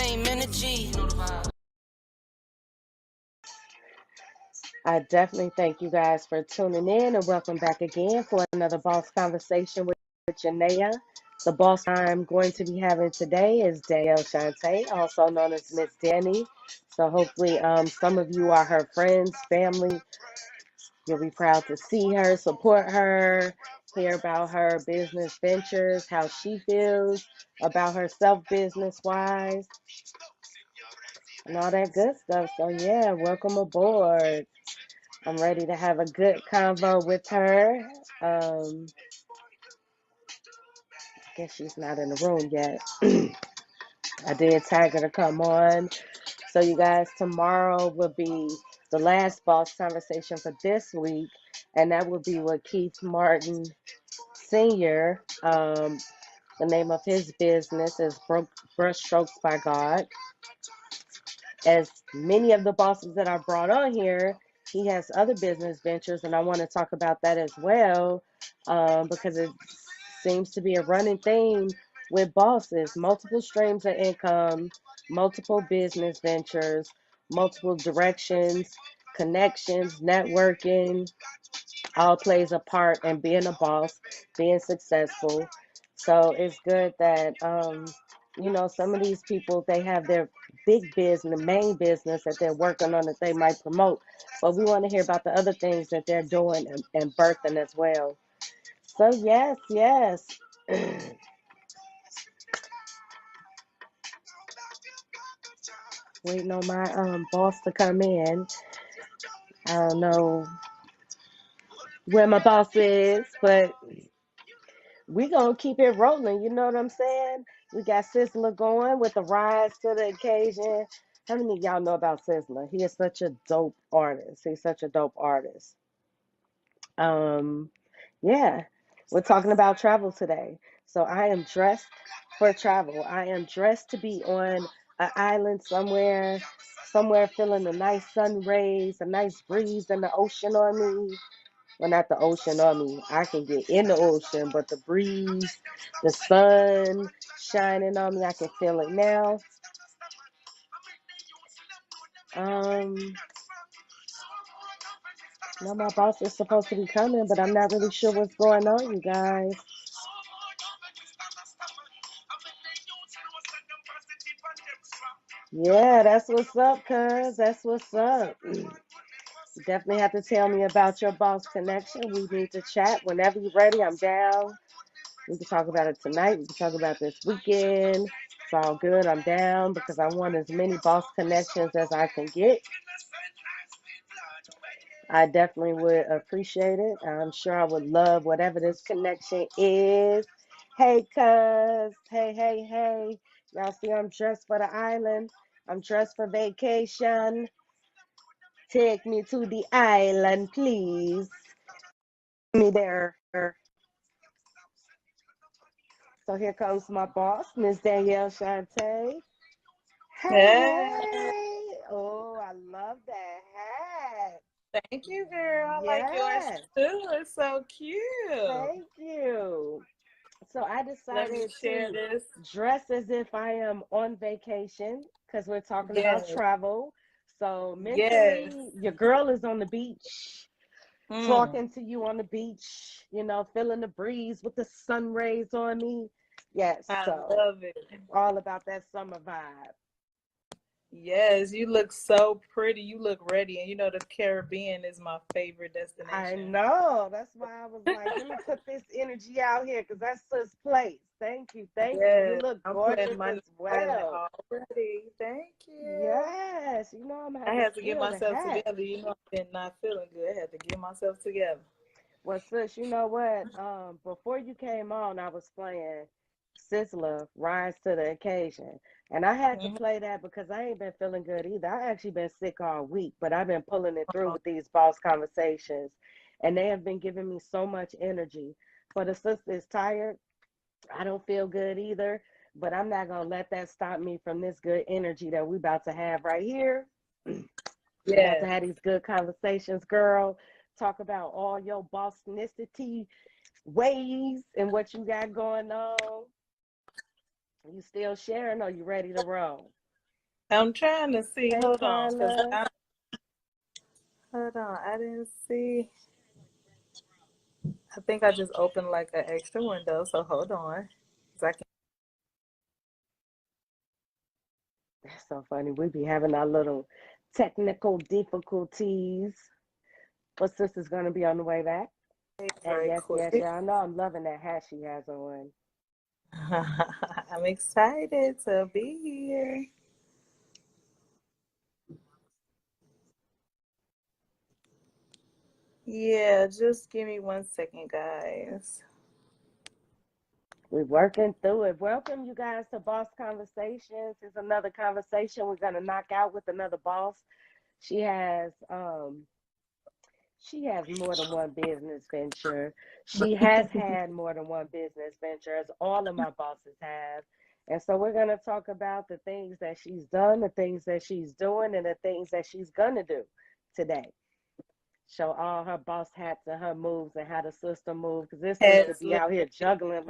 same energy. I definitely thank you guys for tuning in and welcome back again for another boss conversation with Janeah. The boss I'm going to be having today is Danielle Shante, also known as Miss Dani. So hopefully some of you are her friends, family. You'll be proud to see her, support her, hear about her business ventures, how she feels about herself business wise, and all that good stuff. So yeah, welcome aboard. I'm ready to have a good convo with her. I guess she's not in the room yet. I did tag her to come on. So you guys, tomorrow will be the last boss conversation for this week, and that will be with Keith Martin Sr. The name of his business is Brush Strokes by God. As many of the bosses that I brought on here, he has other business ventures, and I want to talk about that as well, because it seems to be a running theme with bosses: multiple streams of income, multiple business ventures, multiple directions, connections, networking, all plays a part in being a boss, being successful. So it's good that some of these people, they have their big business, main business that they're working on that they might promote, but we want to hear about the other things that they're doing and birthing as well. So yes. Waiting on my boss to come in. I don't know where my boss is, but we gonna keep it rolling. You know what I'm saying? We got Sizzler going with the rise to the occasion. How many of y'all know about Sizzler? He is such a dope artist. He's such a dope artist. Um, yeah, we're talking about travel today. So I am dressed for travel. I am dressed to be on an island somewhere feeling a nice sun rays, a nice breeze, and the ocean on me. Well, not the ocean on me. I can get in the ocean, but the breeze, the sun shining on me, I can feel it now. Um, no, my boss is supposed to be coming, but I'm not really sure what's going on, you guys. Yeah, that's what's up, cuz. That's what's up. You definitely have to tell me about your boss connection. We need to chat whenever you're ready. I'm down. We can talk about it tonight. We can talk about this weekend. It's all good. I'm down because I want as many boss connections as I can get. I definitely would appreciate it. I'm sure I would love whatever this connection is. Hey, cuz. Hey. Y'all see I'm dressed for the island. I'm dressed for vacation. Take me to the island, please. Me there. So here comes my boss, Miss Danielle Shante. Hey, Hey. Oh, I love that hat. thank you, girl. I like yours Yes. too. It's so cute. Thank you. So I Let me decided share to this. dress as if I am on vacation because we're talking about Yes, travel. So yes. mentally, your girl is on the beach, Mm, talking to you on the beach, feeling the breeze with the sun rays on me. Yes, I so love it. all about that summer vibe. Yes, you look so pretty. You look ready. And you know the Caribbean is my favorite I destination. know. That's why I was like, let me put this energy out here because that's Sis Place. Thank you. Thank you. You Yes, look I'm putting gorgeous my as next island well. already. Thank you. Yes. I'm going to I have to had to get steal the myself hat. together. You know, I've been not feeling good. I had to get myself together. Well, sis, you know what? Before you came on, I was playing Sizzler, Rise to the Occasion. And I had to Mhm. play that because I ain't been feeling good either. I actually been sick all week, but I've been pulling it through with these boss conversations. And they have been giving me so much energy. For the sisters tired, I don't feel good either. But I'm not gonna let that stop me from this good energy that we about to have right here. About to Yes. have these good conversations, girl. Talk about all your bossnicity ways and what you got going on. You still sharing or you ready to roll? I'm trying to see. Hey, Hold on, Tyler. hold on. I didn't see. I think I just opened like an extra window. So hold on. 'Cause I can. That's so funny. We be having our little technical difficulties. But sister's gonna be on the way back. And Right yes, yes, quick. yeah, I know I'm loving that hat she has on. I'm excited to be here. Yeah, just give me 1 second, guys. We're working through it. Welcome, you guys, to Boss Conversations. It's another conversation we're gonna knock out with another boss. She has she has more than one business venture. She has had more than one business venture, as all of my bosses have. And so we're gonna talk about the things that she's done, the things that she's doing, and the things that she's gonna do today. Show all her boss hats and her moves and how the system moves. Because this sister be Absolutely. out here juggling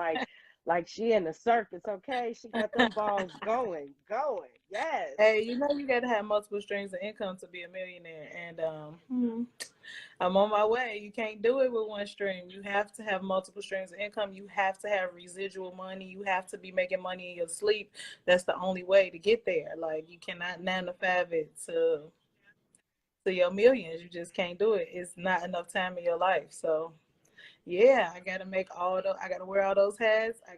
like she in the circus. Okay, she got them balls going, going. Yes. Hey, you know you gotta have multiple streams of income to be a millionaire, and I'm on my way. You can't do it with one stream. You have to have multiple streams of income. You have to have residual money. You have to be making money in your sleep. That's the only way to get there. Like you cannot 9 to 5 it to your millions. You just can't do it. It's not enough time in your life. So yeah, I gotta make all those. I gotta wear all those hats. I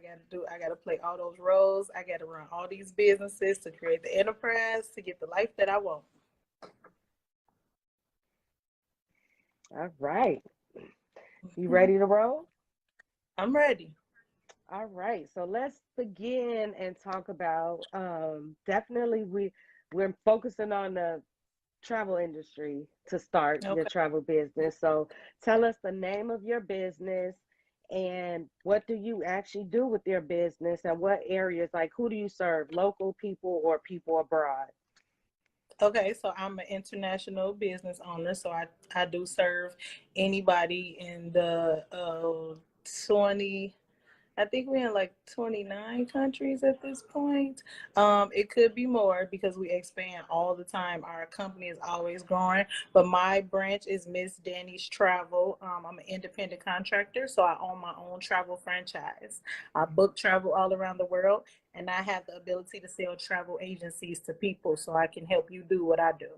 gotta play all those roles. I gotta run all these businesses to create the enterprise to get the life that I want. All right. You Mhm. ready to roll? I'm ready. All right. So let's begin and talk about definitely we're focusing on the travel industry to start your Okay. travel business. So tell us the name of your business and what do you actually do with your business and what areas, like who do you serve, local people or people abroad? Okay, so I'm an international business owner, so I do serve anybody in the 20. I think we're in like 29 countries at this point. It could be more because we expand all the time. Our company is always growing, but my branch is Miss Dani's Travel. I'm an independent contractor, so I own my own travel franchise. I book travel all around the world, and I have the ability to sell travel agencies to people so I can help you do what I do.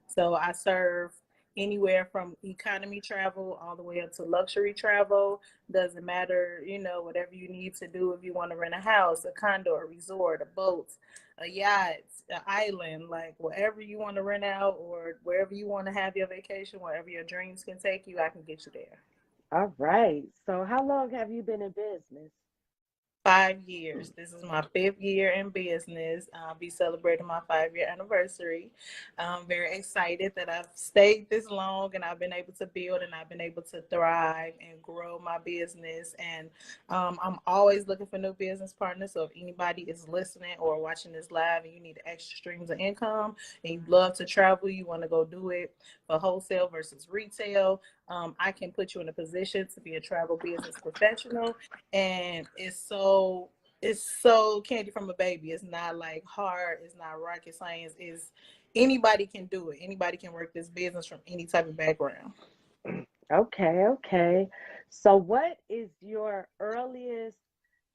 So I serve anywhere from economy travel all the way up to luxury travel. Doesn't matter, whatever you need to do. If you want to rent a house, a condo, a resort, a boat, a yacht, an island, like wherever you want to rent out or wherever you want to have your vacation, wherever your dreams can take you, I can get you there. All right. So how long have you been in business? 5 years. This is my 5th year in business. I'll be celebrating my 5 year anniversary. I'm very excited that I've stayed this long and I've been able to build and I've been able to thrive and grow my business. And I'm always looking for new business partners. So if anybody is listening or watching this live and you need extra streams of income and you love to travel, you want to go do it for wholesale versus retail, I can put you in a position to be a travel business professional, and it's so candy from a baby. It's not like hard. It's not rocket science. Is anybody can do it. Anybody can work this business from any type of background. Okay, okay. So what is your earliest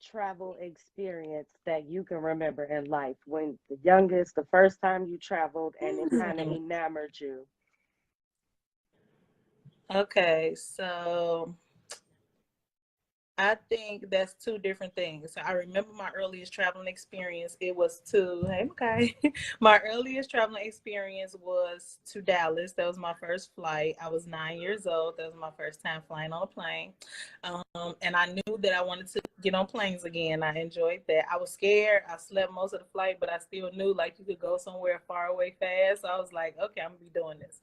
travel experience that you can remember in life? When the youngest, the first time you traveled and it kind of enamored you? Okay, so I think that's two different things. So I remember my earliest traveling experience. It was to, hey, okay. My earliest traveling experience was to Dallas. That was my first flight. I was 9 years old. That was my first time flying on a plane. And I knew that I wanted to get on planes again. I enjoyed that. I was scared. I slept most of the flight, but I still knew like you could go somewhere far away fast. So I was like, okay, I'm gonna be doing this.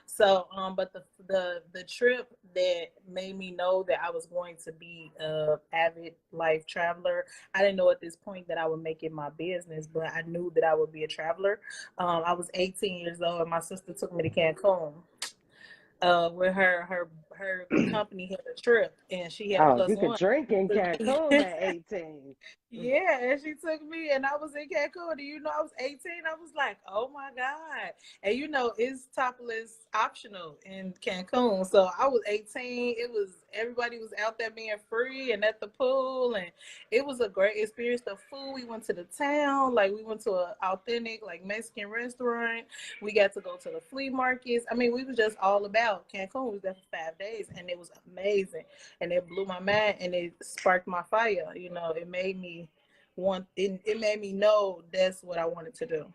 So, but the trip that made me know that I was going to be a avid life traveler, I didn't know at this point that I would make it my business, but I knew that I would be a traveler. I was 18 years old, and my sister took me to Cancun with her company had a trip, and she had Oh, plus you could one. drink in Cancun at 18. Yeah, and she took me, and I was in Cancun. And I was 18. I was like, oh my God. And it's topless optional in Cancun. So I was 18. Everybody was out there being free and at the pool, and it was a great experience. The food, we went to the town, like we went to an authentic like Mexican restaurant. We got to go to the flea markets. I mean, we was just all about Cancun. We was there for 5 days, and it was amazing. And it blew my mind, and it sparked my fire. It made me it made me know that's what I wanted to do.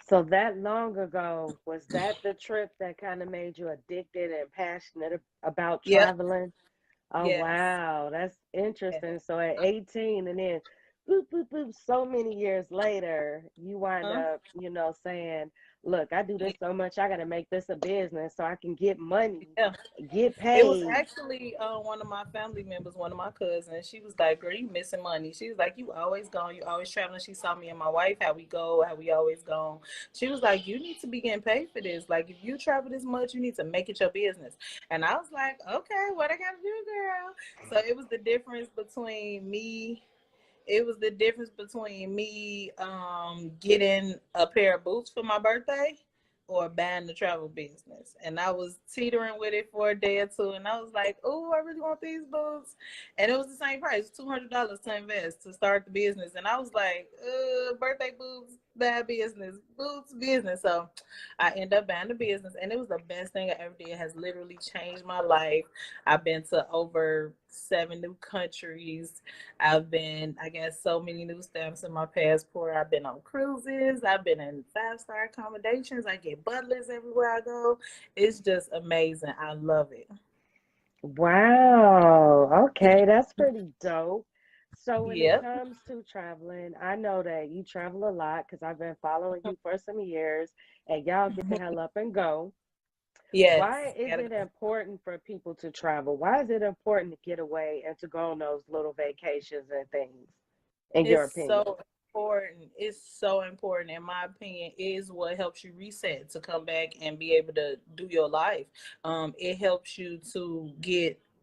So that long ago, was that the trip that kind of made you addicted and passionate about Yep. traveling? Oh, Yes. wow, that's Yes. interesting. So at 18, and then boop, boop, boop, so many years later, you wind Huh? up, saying, look, I do this so much, I got to make this a business so I can get money, Yeah. get It was paid. actually one of my family members, one of my cousins. She was like, "Girl, you missing money." She was like, "You always gone, you always traveling." She saw me and my wife, how we go, how we always gone. She was like, "You need to be getting paid for this. Like, if you travel this much, you need to make it your business." And I was like, "Okay, what I gotta do, girl?" So it was the difference between me. It was the difference between me getting a pair of boots for my birthday or buying the travel business. And I was teetering with it for a day or two, and I was like, "Oh, I really want these boots." And it was the same price, $200 to invest to start the business. And I was like, birthday boots, bad business, boots, business. So I ended up buying the business, and it was the best thing I ever did. It has literally changed my life. I've been to over 7 new countries. I've been, I got so many new stamps in my passport. I've been on cruises. I've been in 5-star accommodations. I get butlers everywhere I go. It's just amazing. I love it. Wow. Okay, that's pretty dope. So when it Yep. comes to traveling, I know that you travel a lot because I've been following you for some years, and y'all get the hell up and go. Yes. Why is Gotta it go. important for people to travel? Why is it important to get away and to go on those little vacations and things, in your It's opinion? so important. It's so important, in my opinion, is what helps you reset to come back and be able to do your life. It helps you to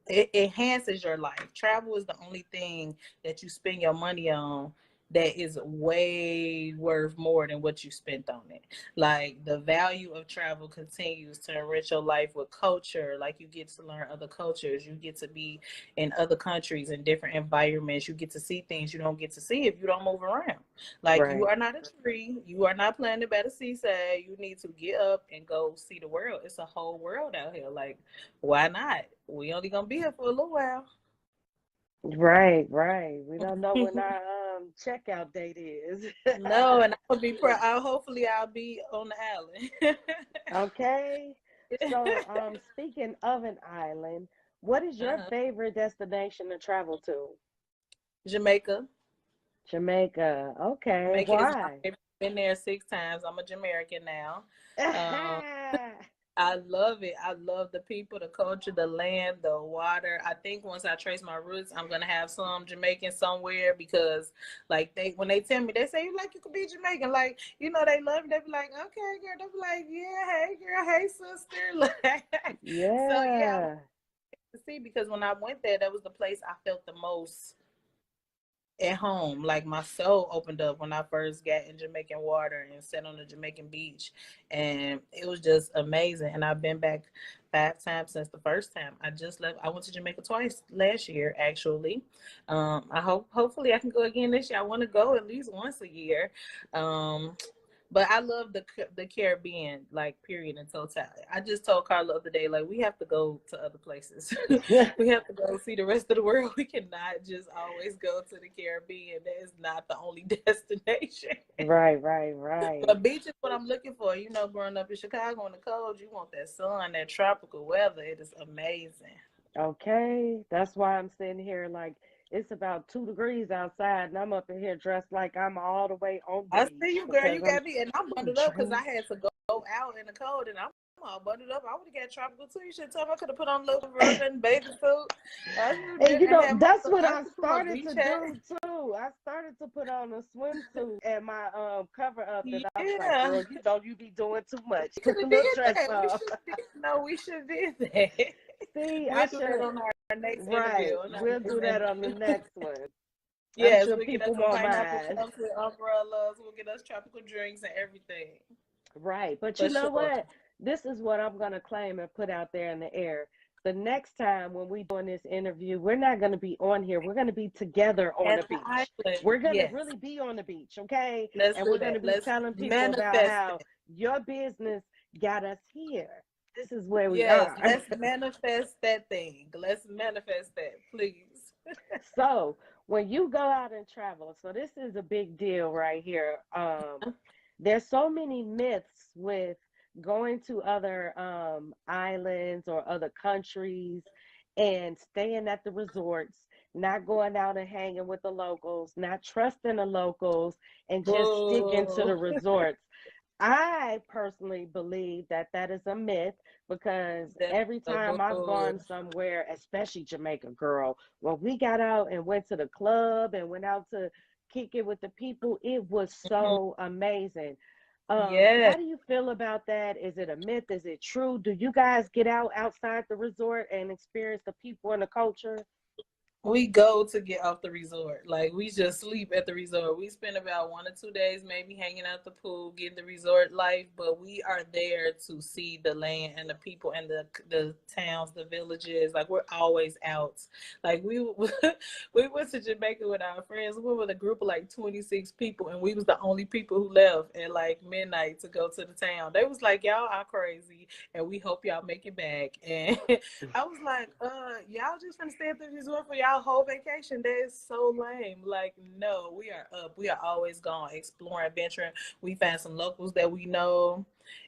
it enhances your life. Travel is the only thing that you spend your money on that is way worth more than what you spent on it. Like, the value of travel continues to enrich your life with culture. Like, you get to learn other cultures, you get to be in other countries in different environments. You get to see things you don't get to see if you don't move around. Like, you Right. are not a tree. You are not planted by the seaside. You need to get up and go see the world. It's a whole world out here. Like, why not? We only gonna be here for a little while. Right, right. We don't know when our checkout date is. No, and I'll be proud. Hopefully, I'll be on the island. Okay. So, speaking of an island, what is your uh-huh. favorite destination to travel to? Jamaica. Jamaica. Okay. Jamaica is my Why? favorite. Been there 6 times. I'm a Jamaican now. Um, I love it. I love the people, the culture, the land, the water. I think once I trace my roots, I'm gonna have some Jamaican somewhere, because like when they tell me, they say you could be Jamaican. Like, they love me. They be like, okay, girl. They be like, yeah, hey girl, hey sister. Like, so yeah, I want Yeah. to see, because when I went there, that was the place I felt the most at home. Like, my soul opened up when I first got in Jamaican water and sat on the Jamaican beach, and it was just amazing. And I've been back 5 times since the first time. I just left. I went to Jamaica twice last year, actually. Hopefully I can go again this year. I want to go at least once a year. But I love the Caribbean, like, period, in totality. I just told Carla the other day, like, we have to go to other places. We have to go see the rest of the world. We cannot just always go to the Caribbean. That is not the only destination. Right, right, right. But beach is what I'm looking for. Growing up in Chicago in the cold, you want that sun, that tropical weather. It is amazing. Okay. That's why I'm sitting here like it's about 2 degrees outside, and I'm up in here dressed like I'm all the way on the I beach see you, girl. because You got me, and I'm I'm bundled up because I trying. had to go out in the cold, and I'm all bundled up. I would have got tropical too. You should tell me. I could have put on a little Virgin bathing suit. I should have And did and have my. that's what I I should put my started beach to hat. do too. I started to put on a swimsuit and my cover up, and I was like, Yeah, girl, you be doing too much. we could Put the have little did dress that. We on. should did. No, we should did that. See, I We'll do that should. on our next Right. interview. On our We'll next do that on the interview. next one. I'm Yes, sure we'll get us people some won't pineapple mind. cups with umbrellas. We'll get us tropical drinks and everything. Right. But you For know sure. what? This is what I'm going to claim and put out there in the air. The next time when we doing this interview, we're not going to be on here. We're going to be together on At the the beach. island. We're going to Yes. really be on the beach, okay? Let's And do we're going to that. be Let's telling people about manifest how it. your business got us here. This is where we Yes, are. let's manifest that thing. Let's manifest that, please. So, when you go out and travel, so this is a big deal right here. There's so many myths with going to other islands or other countries and staying at the resorts, not going out and hanging with the locals, not trusting the locals, and just sticking to Boo. the resorts. I personally believe that that is a myth because That's every a time I've boo. gone somewhere, especially Jamaica, girl, when we got out and went to the club and went out to kick it with the people, it was Mhm. so amazing. Yes. How do you feel about that? Is it a myth? Is it true? Do you guys get out outside the resort and experience the people and the culture? We go to get off the resort. Like we just sleep at the resort. We spend about 1 or 2 days maybe hanging out the pool, getting the resort life, but we are there to see the land and the people and the towns, the villages. Like we're always out. Like we we went to Jamaica with our friends. We were with a group of like 26 people and we was the only people who left at like midnight to go to the town. They was like, y'all are crazy and we hope y'all make it back. And I was like, y'all just gonna stay at the resort for y'all whole vacation? That is so lame. Like, no, we are up. We are always gone, exploring, adventuring. We find some locals that we know,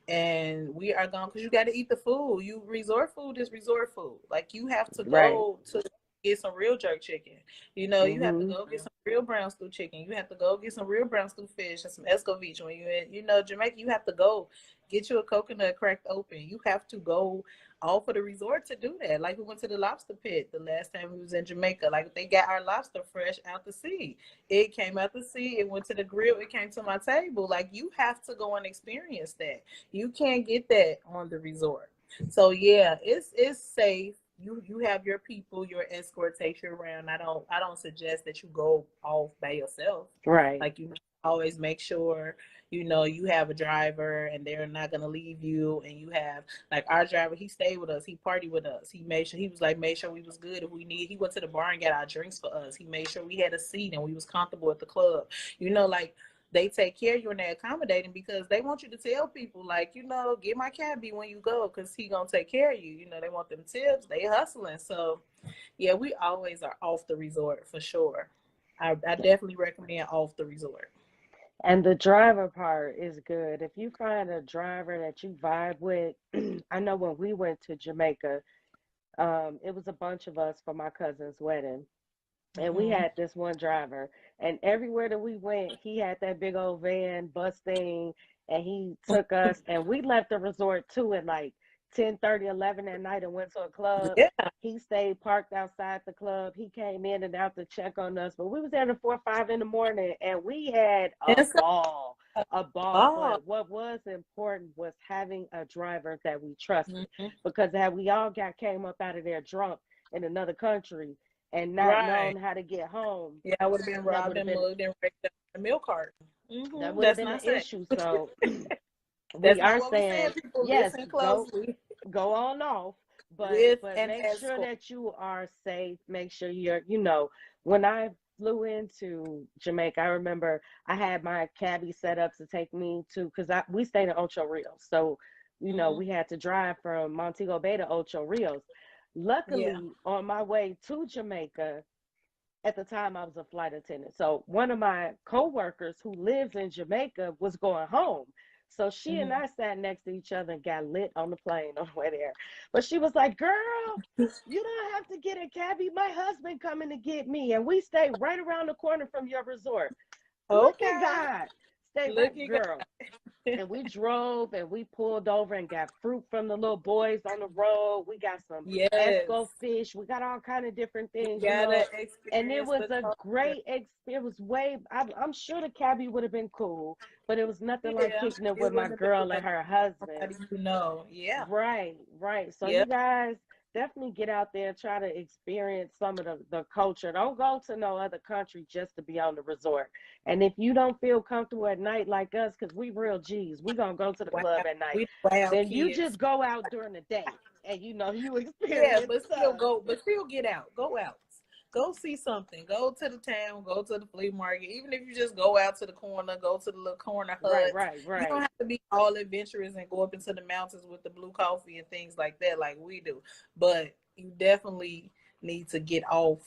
and we are gone because you got to eat the food. You resort food is resort food. Like, you have to Right. go to get some real jerk chicken. You know, you have to Mm-hmm. go get some real brown stew chicken. You have to go get some real brown stew fish and some escovitch. When you in, you know, Jamaica, you have to go get you a coconut cracked open. You have to go all for the resort to do that. Like we went to the lobster pit the last time we was in Jamaica. Like they got our lobster fresh out the sea. It came out the sea. It went to the grill. It came to my table. Like you have to go and experience that. You can't get that on the resort. So yeah, it's safe. You have your people, your escort takes you around. I don't suggest that you go off by yourself. Right. Like you always make sure you have a driver and they're not gonna leave you. And you have like our driver, he stayed with us, he partied with us, he made sure he was like made sure we was good if we need. He went to the bar and got our drinks for us. He made sure we had a seat and we was comfortable at the club. Like they take care of you and they accommodating because they want you to tell people like, get my cabbie when you go because he gonna take care of you. They want them tips, they hustling. So yeah, we always are off the resort for sure. I definitely recommend off the resort. And the driver part is good. If you find a driver that you vibe with, I know when we went to Jamaica, it was a bunch of us for my cousin's wedding. And we Hmm. had this one driver, and everywhere that we went, he had that big old van bus thing, and he took us, and we left the resort too at like 10:30, 11 at night and went to a club. Yeah, He stayed parked outside the club. He came in and out to check on us, but we was there at 4 or 5 in the morning, and we had a it's ball, a ball. oh, But what was important was having a driver that we trusted, hmm, because had we all got came up out of there drunk in another country and not right. known how to get home, Yeah, I would have been that would robbed have and been mugged and raped in a milk carton. that would have That's been not an safe. issue. So we That's not are what we saying saying. People yes, listen go closely. go on off, but With but an make sure escort. that you are safe. Make sure you're. When I flew into Jamaica, I remember I had my cabbie set up to take me to, because we stayed in Ocho Rios, so Hmm. we had to drive from Montego Bay to Ocho Rios. Yeah. Luckily, on my way to Jamaica, at the time I was a flight attendant. So one of my coworkers who lives in Jamaica was going home. So she and Hmm. I sat next to each other and got lit on the plane on the way there. But she was like, "Girl, you don't have to get a cabbie. My husband coming to get me, and we stay right around the corner from your resort." Look at Okay. God. Stay Look, right, you got girl. And we drove and we pulled over and got fruit from the little boys on the road. We got some yes. esco fish. We got all kind of different things, Gotta and it experience was the a culture. great it was way, I'm sure the cabbie would have been cool, but it was nothing like Yeah. kicking it It with my wouldn't have been girl and like her husband. somebody you know. Yeah. Right, right. So you Yep. guys definitely get out there and try to experience some of the culture. Don't go to no other country just to be on the resort. And if you don't feel comfortable at night like us, because we real G's, we gonna go to the Wow, club at night, we wild then you kids. just go out during the day and you Yeah, experience but still us. go, but still get out. Go out. Go see something. Go to the town. Go to the flea market. Even if you just go out to the corner, go to the little corner Right, huts. right, You don't right. have to be all adventurous and go up into the mountains with the blue coffee and things like that, like we do. But you definitely need to get off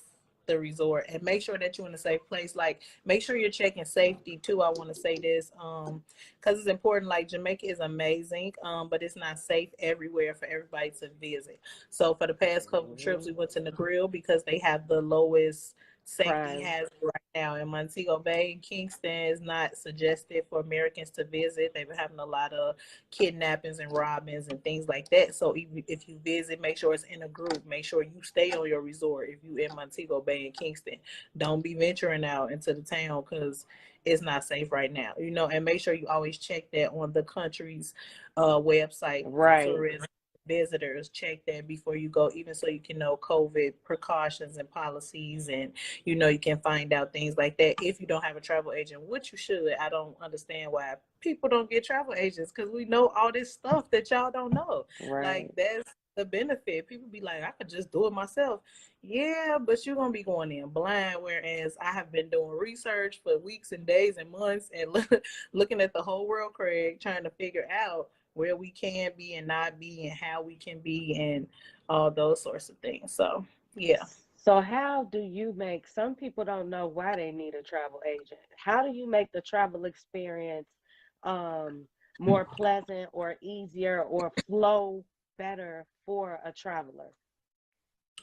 the resort and make sure that you're in a safe place. Like, make sure you're checking safety too. I want to say this, because it's important. Like, Jamaica is amazing, but it's not safe everywhere for everybody to visit. So for the past couple of trips, we went to Negril because they have the lowest safety Crime. hazard right now. In Montego Bay and Kingston is not suggested for Americans to visit. They've been having a lot of kidnappings and robbings and things like that. So if you visit, make sure it's in a group. Make sure you stay on your resort. If you in Montego Bay and Kingston, don't be venturing out into the town because it's not safe right now. And make sure you always check that on the country's website for Right. tourism visitors. Check that before you go, even so you can know COVID precautions and policies, and you can find out things like that if you don't have a travel agent, which you should. I don't understand why people don't get travel agents, because we know all this stuff that y'all don't know. Like, Right. that's the benefit. People be like, I could just do it myself. Yeah, but you're gonna be going in blind, whereas I have been doing research for weeks and days and months and looking at the whole world, Craig, trying to figure out where we can be and not be and how we can be and all those sorts of things. So yeah. So how do you make, some people don't know why they need a travel agent. How do you make the travel experience um more pleasant or easier or flow better for a traveler?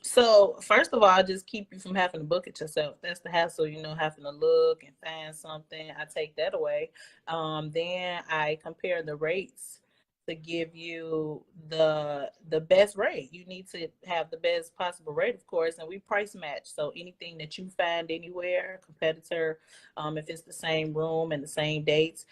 So first of all, just keep you from having to book it yourself. That's the hassle, having to look and find something. I take that away. Then I compare the rates to give you the best rate. You need to have the best possible rate, of course, and we price match. So anything that you find anywhere, competitor, if it's the same room and the same dates,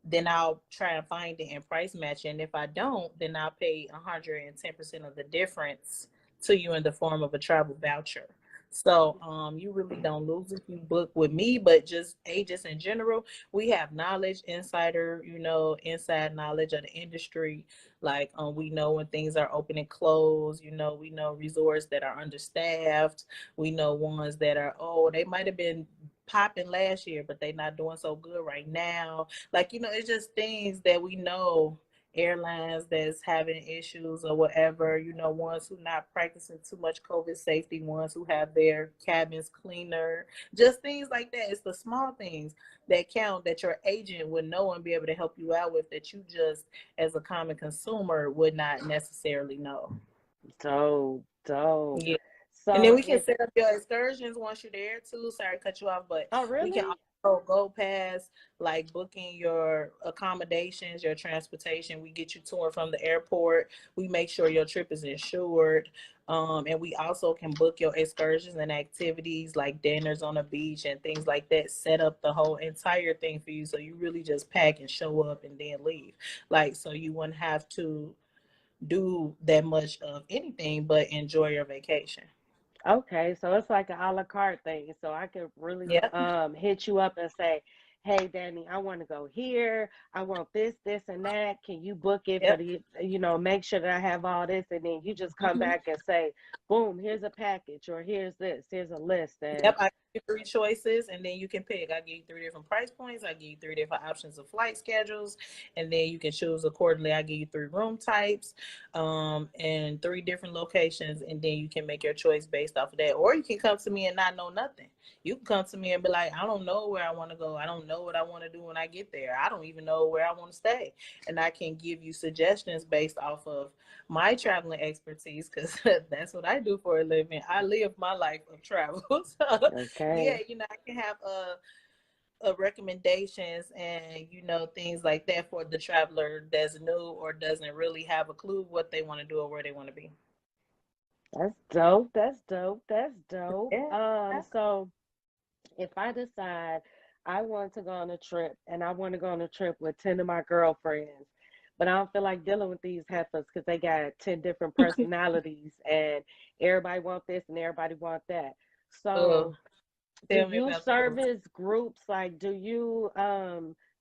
then I'll try and find it and price match it. And if I don't, then I'll pay 110% of the difference to you in the form of a travel voucher. So you really don't lose if you book with me, but just agents in general, we have knowledge, inside knowledge of the industry. Like, we know when things are open and closed. We know resorts that are understaffed. We know ones that are, they might have been popping last year, but they not doing so good right now. Like, it's just things that we know. Airlines that's having issues or whatever, ones who not practicing too much COVID safety, ones who have their cabins cleaner, just things like that. It's the small things that count, that your agent would know and be able to help you out with, that you just as a common consumer would not necessarily know. Dope, dope. Yeah. And then So we can if, set up your excursions once you're there too. Sorry to cut you off, but oh we can really? also go past, like, booking your accommodations, your transportation. We get you to and from the airport. We make sure your trip is insured. And we also can book your excursions and activities like dinners on the beach and things like that. Set up the whole entire thing for you, so you really just pack and show up and then leave. Like, so you wouldn't have to do that much of anything but enjoy your vacation. Okay, so it's like an a la carte thing. So I could really Yep. hit you up and say, "Hey, Danny, I want to go here. I want this, this, and that. Can you book it for Yep. the, make sure that I have all this?" And then you just come Hmm. back and say, "Boom, here's a package," or "Here's this, here's a list." And Yep. I give you three choices, and then you can pick. I give you three different price points. I give you three different options of flight schedules, and then you can choose accordingly. I give you three room types, and three different locations, and then you can make your choice based off of that. Or you can come to me and not know nothing. You can come to me and be like, I don't know where I want to go. I don't know what I want to do when I get there. I don't even know where I want to stay, and I can give you suggestions based off of my traveling expertise, because that's what I do for a living. I live my life of travel. So yeah, okay, I can have recommendations and things like that for the traveler that's new or doesn't really have a clue what they want to do or where they want to be. that's dope. That's dope. That's dope. Yeah. So if I decide I want to go on a trip and I want to go on a trip with 10 of my girlfriends, but I don't feel like dealing with these heifers because they got 10 different personalities and everybody want this and everybody want that. Oh, So do tell me you about those. service groups? Like, do you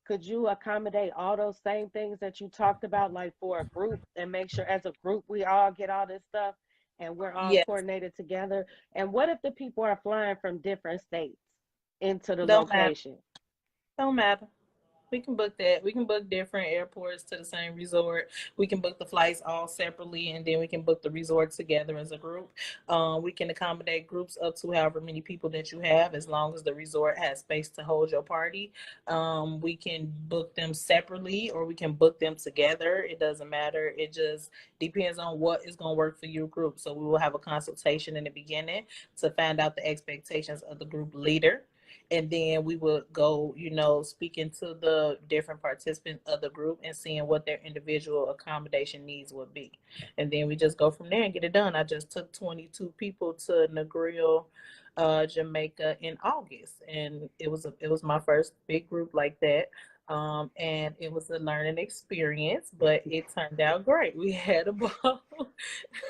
could you accommodate all those same things that you talked about, like for a group, and make sure as a group we all get all this stuff and we're all Yes, coordinated together? And what if the people are flying from different states into the don't matter. location? Don't matter. We can book that. We can book different airports to the same resort. We can book the flights all separately, and then we can book the resort together as a group. We can accommodate groups up to however many people that you have, as long as the resort has space to hold your party. We can book them separately, or we can book them together. It doesn't matter. It just depends on what is going to work for your group. So we will have a consultation in the beginning to find out the expectations of the group leader, and then we would go, speaking to the different participants of the group and seeing what their individual accommodation needs would be, and then we just go from there and get it done. I just took 22 people to Negril, Jamaica in August, and it was my first big group like that. And it was a learning experience, but it turned out great. We had a ball.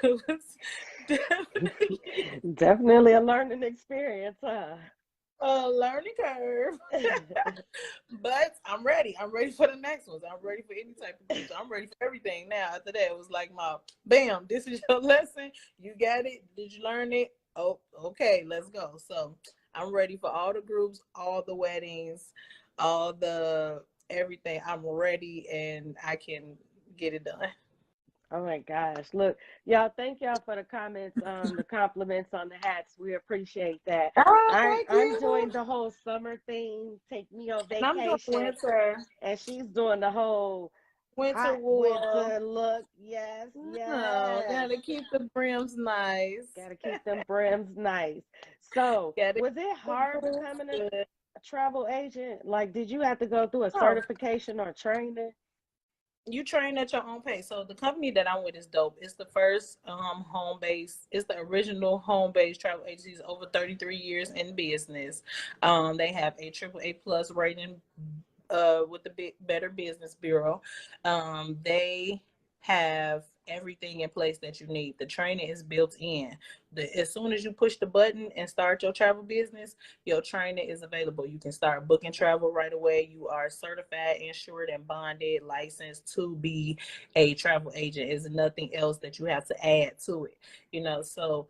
It was definitely Definitely a learning experience, huh? a learning curve. But I'm ready. I'm ready for the next ones. I'm ready for any type of groups. I'm ready for everything now. After that, it was like my bam, this is your lesson. You got it. Did you learn it? Oh, okay, let's go. So I'm ready for all the groups, all the weddings, all the everything. I'm ready and I can get it done. Oh my gosh. Look, y'all, thank y'all for the comments, the compliments on the hats. We appreciate that. Oh, I'm thank I'm you. doing the whole summer thing, take me on And I'm doing vacation, winter. and she's doing the whole Winter hot wool. winter look. Yes, Oh, yes. gotta keep the brims nice. Gotta keep them brims nice. So, Gotta was it keep hard the becoming brims good. a travel agent? Like, did you have to go through a Oh, certification or training? you train at your own pace. So the company that I'm with is dope. It's the first home base. It's the original home base travel agency. It's over 33 years in business. They have a triple A plus rating with the Better Business Bureau. They have everything in place that you need. The training is built in. As soon as you push the button and start your travel business, your training is available. You can start booking travel right away. You are certified, insured, and bonded, licensed to be a travel agent. Is nothing else that you have to add to it. So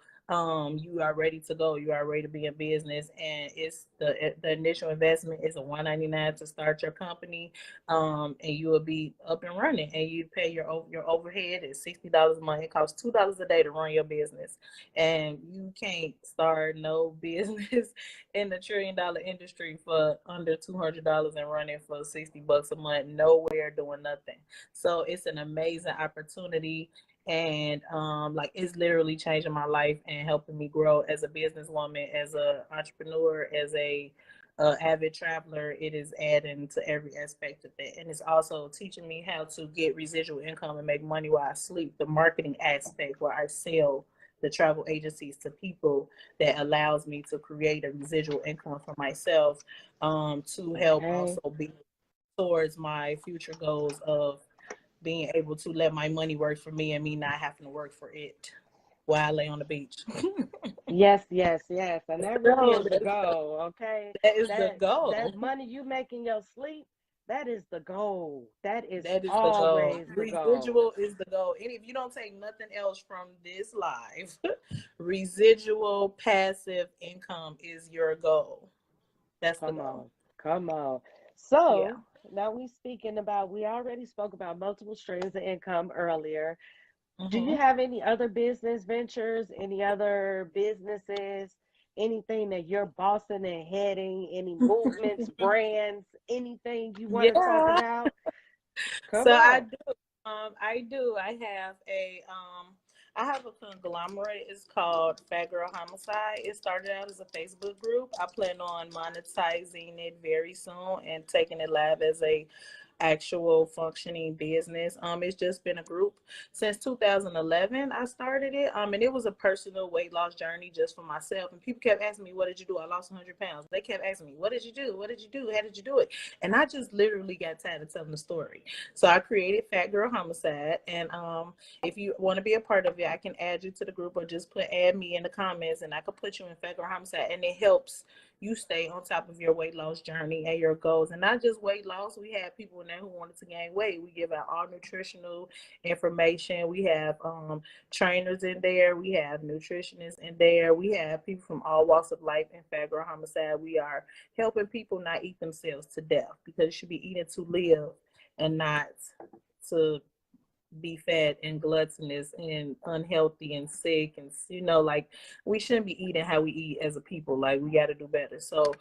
you are ready to go. You are ready to be in business, and it's the initial investment is a 199 to start your company, and you will be up and running, and you pay your overhead is $60 a month. It costs $2 a day to run your business, and you can't start no business in the $1 trillion industry for under $200 and running for $60 a month, nowhere doing nothing. So it's an amazing opportunity, and like it's literally changing my life and helping me grow as a businesswoman, as a entrepreneur, as a avid traveler. It is adding to every aspect of that, and it's also teaching me how to get residual income and make money while I sleep. The marketing aspect, where I sell the travel agencies to people, that allows me to create a residual income for myself, to help Okay. also be towards my future goals of being able to let my money work for me and me not having to work for it while I lay on the beach. Yes, yes, yes. And that really No, is the goal, okay? that is the That goal. money you make in your sleep, that is the goal. That is That is the goal. always the goal. Residual is the goal. And if you don't take nothing else from this life, residual passive income is your goal. That's the Come goal. on. Come on. Yeah. So now we already spoke about multiple streams of income earlier. Do you Hmm. have any other business ventures, any other businesses, anything that you're bossing and heading, any movements, brands, anything you want to talk Yeah. about? So Come I on. do. I do. I have a conglomerate. It's called Fat Girl Homicide. It started out as a Facebook group. I plan on monetizing it very soon and taking it live as a actual functioning business. It's just been a group since 2011. I started it. And it was a personal weight loss journey just for myself. And people kept asking me, "What did you do?" I lost 100 pounds. They kept asking me, "What did you do? What did you do? How did you do it?" And I just literally got tired of telling the story. So I created Fat Girl Homicide. And if you want to be a part of it, I can add you to the group, or just add me in the comments, and I can put you in Fat Girl Homicide. And it helps you stay on top of your weight loss journey and your goals. And not just weight loss. We have people in there who wanted to gain weight. We give out all nutritional information. We have trainers in there. We have nutritionists in there. We have people from all walks of life in Fat Girl Homicide. We are helping people not eat themselves to death, because you should be eating to live and not to be fat and gluttonous and unhealthy and sick. And like, we shouldn't be eating how we eat as a people. Like, we got to do better. So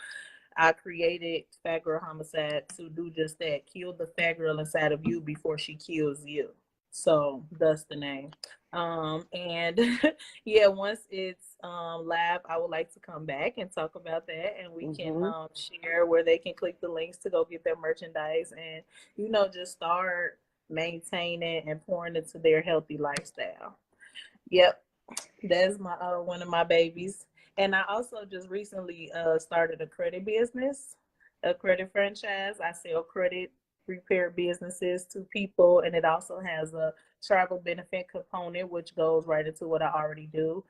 I created Fat Girl Homicide to do just that: kill the fat girl inside of you before she kills you. So that's the name. And yeah, once it's live, I would like to come back and talk about that, and we can share where they can click the links to go get their merchandise, and just start maintaining and pouring into their healthy lifestyle. Yep, that's my one of my babies. And I also just recently started a credit business, a credit franchise. I sell credit repair businesses to people, and it also has a travel benefit component, which goes right into what I already do.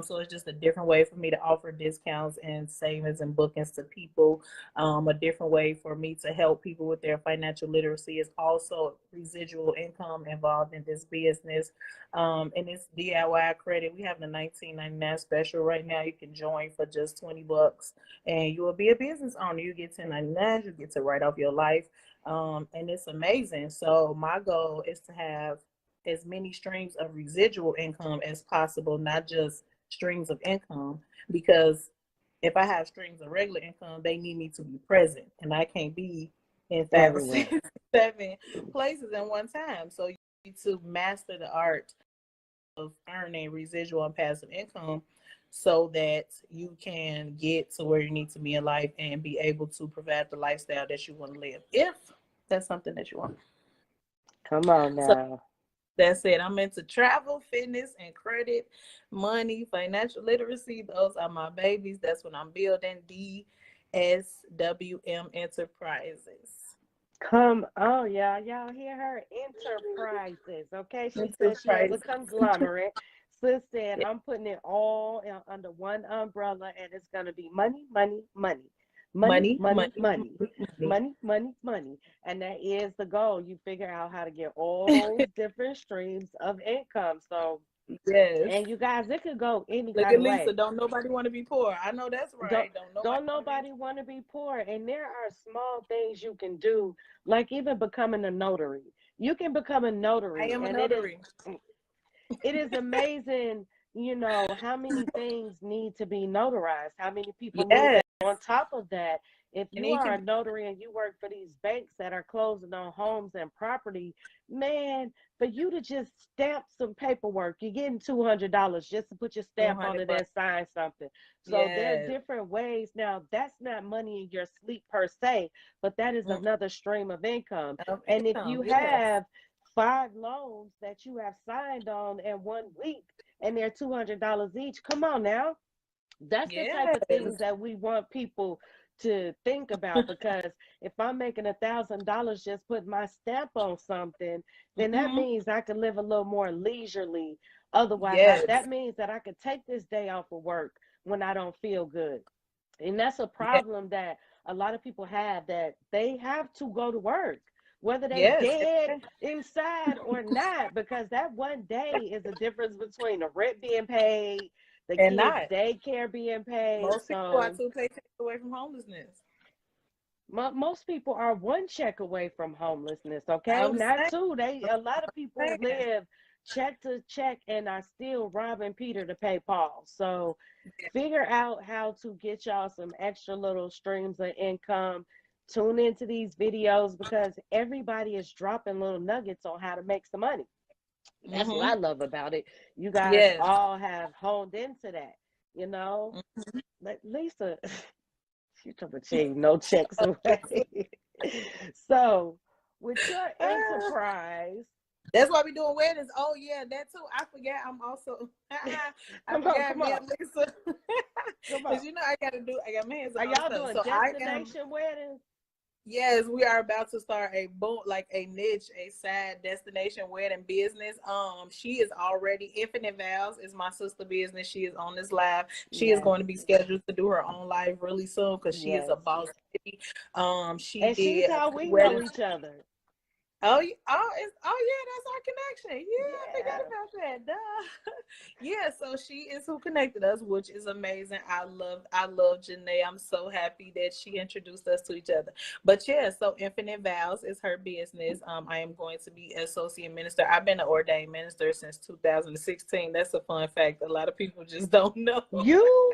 So it's just a different way for me to offer discounts and savings and bookings to people. A different way for me to help people with their financial literacy is also residual income involved in this business. And it's DIY credit. We have the $19.99 special right now. You can join for just $20, and you will be a business owner. You get $10.99. You get to write off your life. And it's amazing. So my goal is to have as many streams of residual income as possible, not just streams of income, because if I have streams of regular income, they need me to be present, and I can't be in 5 or 6, 7 places at one time. So you need to master the art of earning residual and passive income, so that you can get to where you need to be in life and be able to provide the lifestyle that you want to live, if that's something that you want. Come on So now. that's it. I'm into travel, fitness, and credit, money, financial literacy. Those are my babies. That's what I'm building. DSWM Enterprises. Come on, y'all. Y'all hear her? Enterprises. Okay. She said she has a Enterprise. conglomerate. Sis said, I'm putting it all under one umbrella, and it's going to be money, money, money. Money, Money, money, money, money. money. Money, money, money. And that is the goal. You figure out how to get all those different streams of income. So, Yes. and you guys, it could go any Look kind at of Lisa. way. Don't nobody want to be poor. I know that's don't right. Don't nobody don't want to be. nobody want to be poor, and there are small things you can do, like even becoming a notary. You can become a I notary, am a and notary. it is amazing, how many things need to be notarized, how many people need Yes. that. On top of that, if And you it are can a notary and you work for these banks that are closing on homes and property, man, for you to just stamp some paperwork, you're getting $200 just to put your be stamp on 200 it bucks. and sign something. So there are Yes. different ways. Now, that's not money in your sleep per se, but that is another stream of income. Of And if income. you Yes. have 5 loans that you have signed on in one week and they're $200 each, come on now. That's the type Yes. of things that we want people to think about, because if I'm making $1,000 just put my stamp on something, then that Mm-hmm. means I can live a little more leisurely. Otherwise, that Yes. means that I could take this day off of work when I don't feel good. And that's a Yes. problem that a lot of people have, that they have to go to work, whether they Yes. dead inside or not, because that one day is the difference between the rent being paid, the And kids' not. daycare being paid. Most people are So 2 paychecks away from homelessness. most people are one check away from homelessness. Okay, I'm not saying. two. A lot of people I'm saying. live check to check and are still robbing Peter to pay Paul. So figure out how to get y'all some extra little streams of income. Tune into these videos, because everybody is dropping little nuggets on how to make some money. That's what Mm-hmm. I love about it. You guys Yes. all have honed into that. You know, Mm-hmm. Lisa, she told me she ain't no checks away. So with your Ah, enterprise. that's why we doing weddings. Oh yeah, that too. I forgot. I'm also. I Come on, forgot come me on, and Lisa, come on. because I gotta do. I got my hands on Are all the y'all stuff. doing So I am. destination weddings? Yes, we are about to start a boom, like a niche, a side destination wedding business. She is already Infinite Vows is my sister business. She is on this live. She is Yes, going to be scheduled to do her own live really soon because she is a yes. boss lady. She And she's did a how few we know weddings. each other. Yeah, that's our connection. Yeah, I forgot Yeah. about that. Duh. Yeah, so she is who connected us, which is amazing. I love Janeah. I'm so happy that she introduced us to each other. But yeah, so Infinite Vows is her business. I am going to be associate minister. I've been an ordained minister since 2016. That's a fun fact. A lot of people just don't know. You,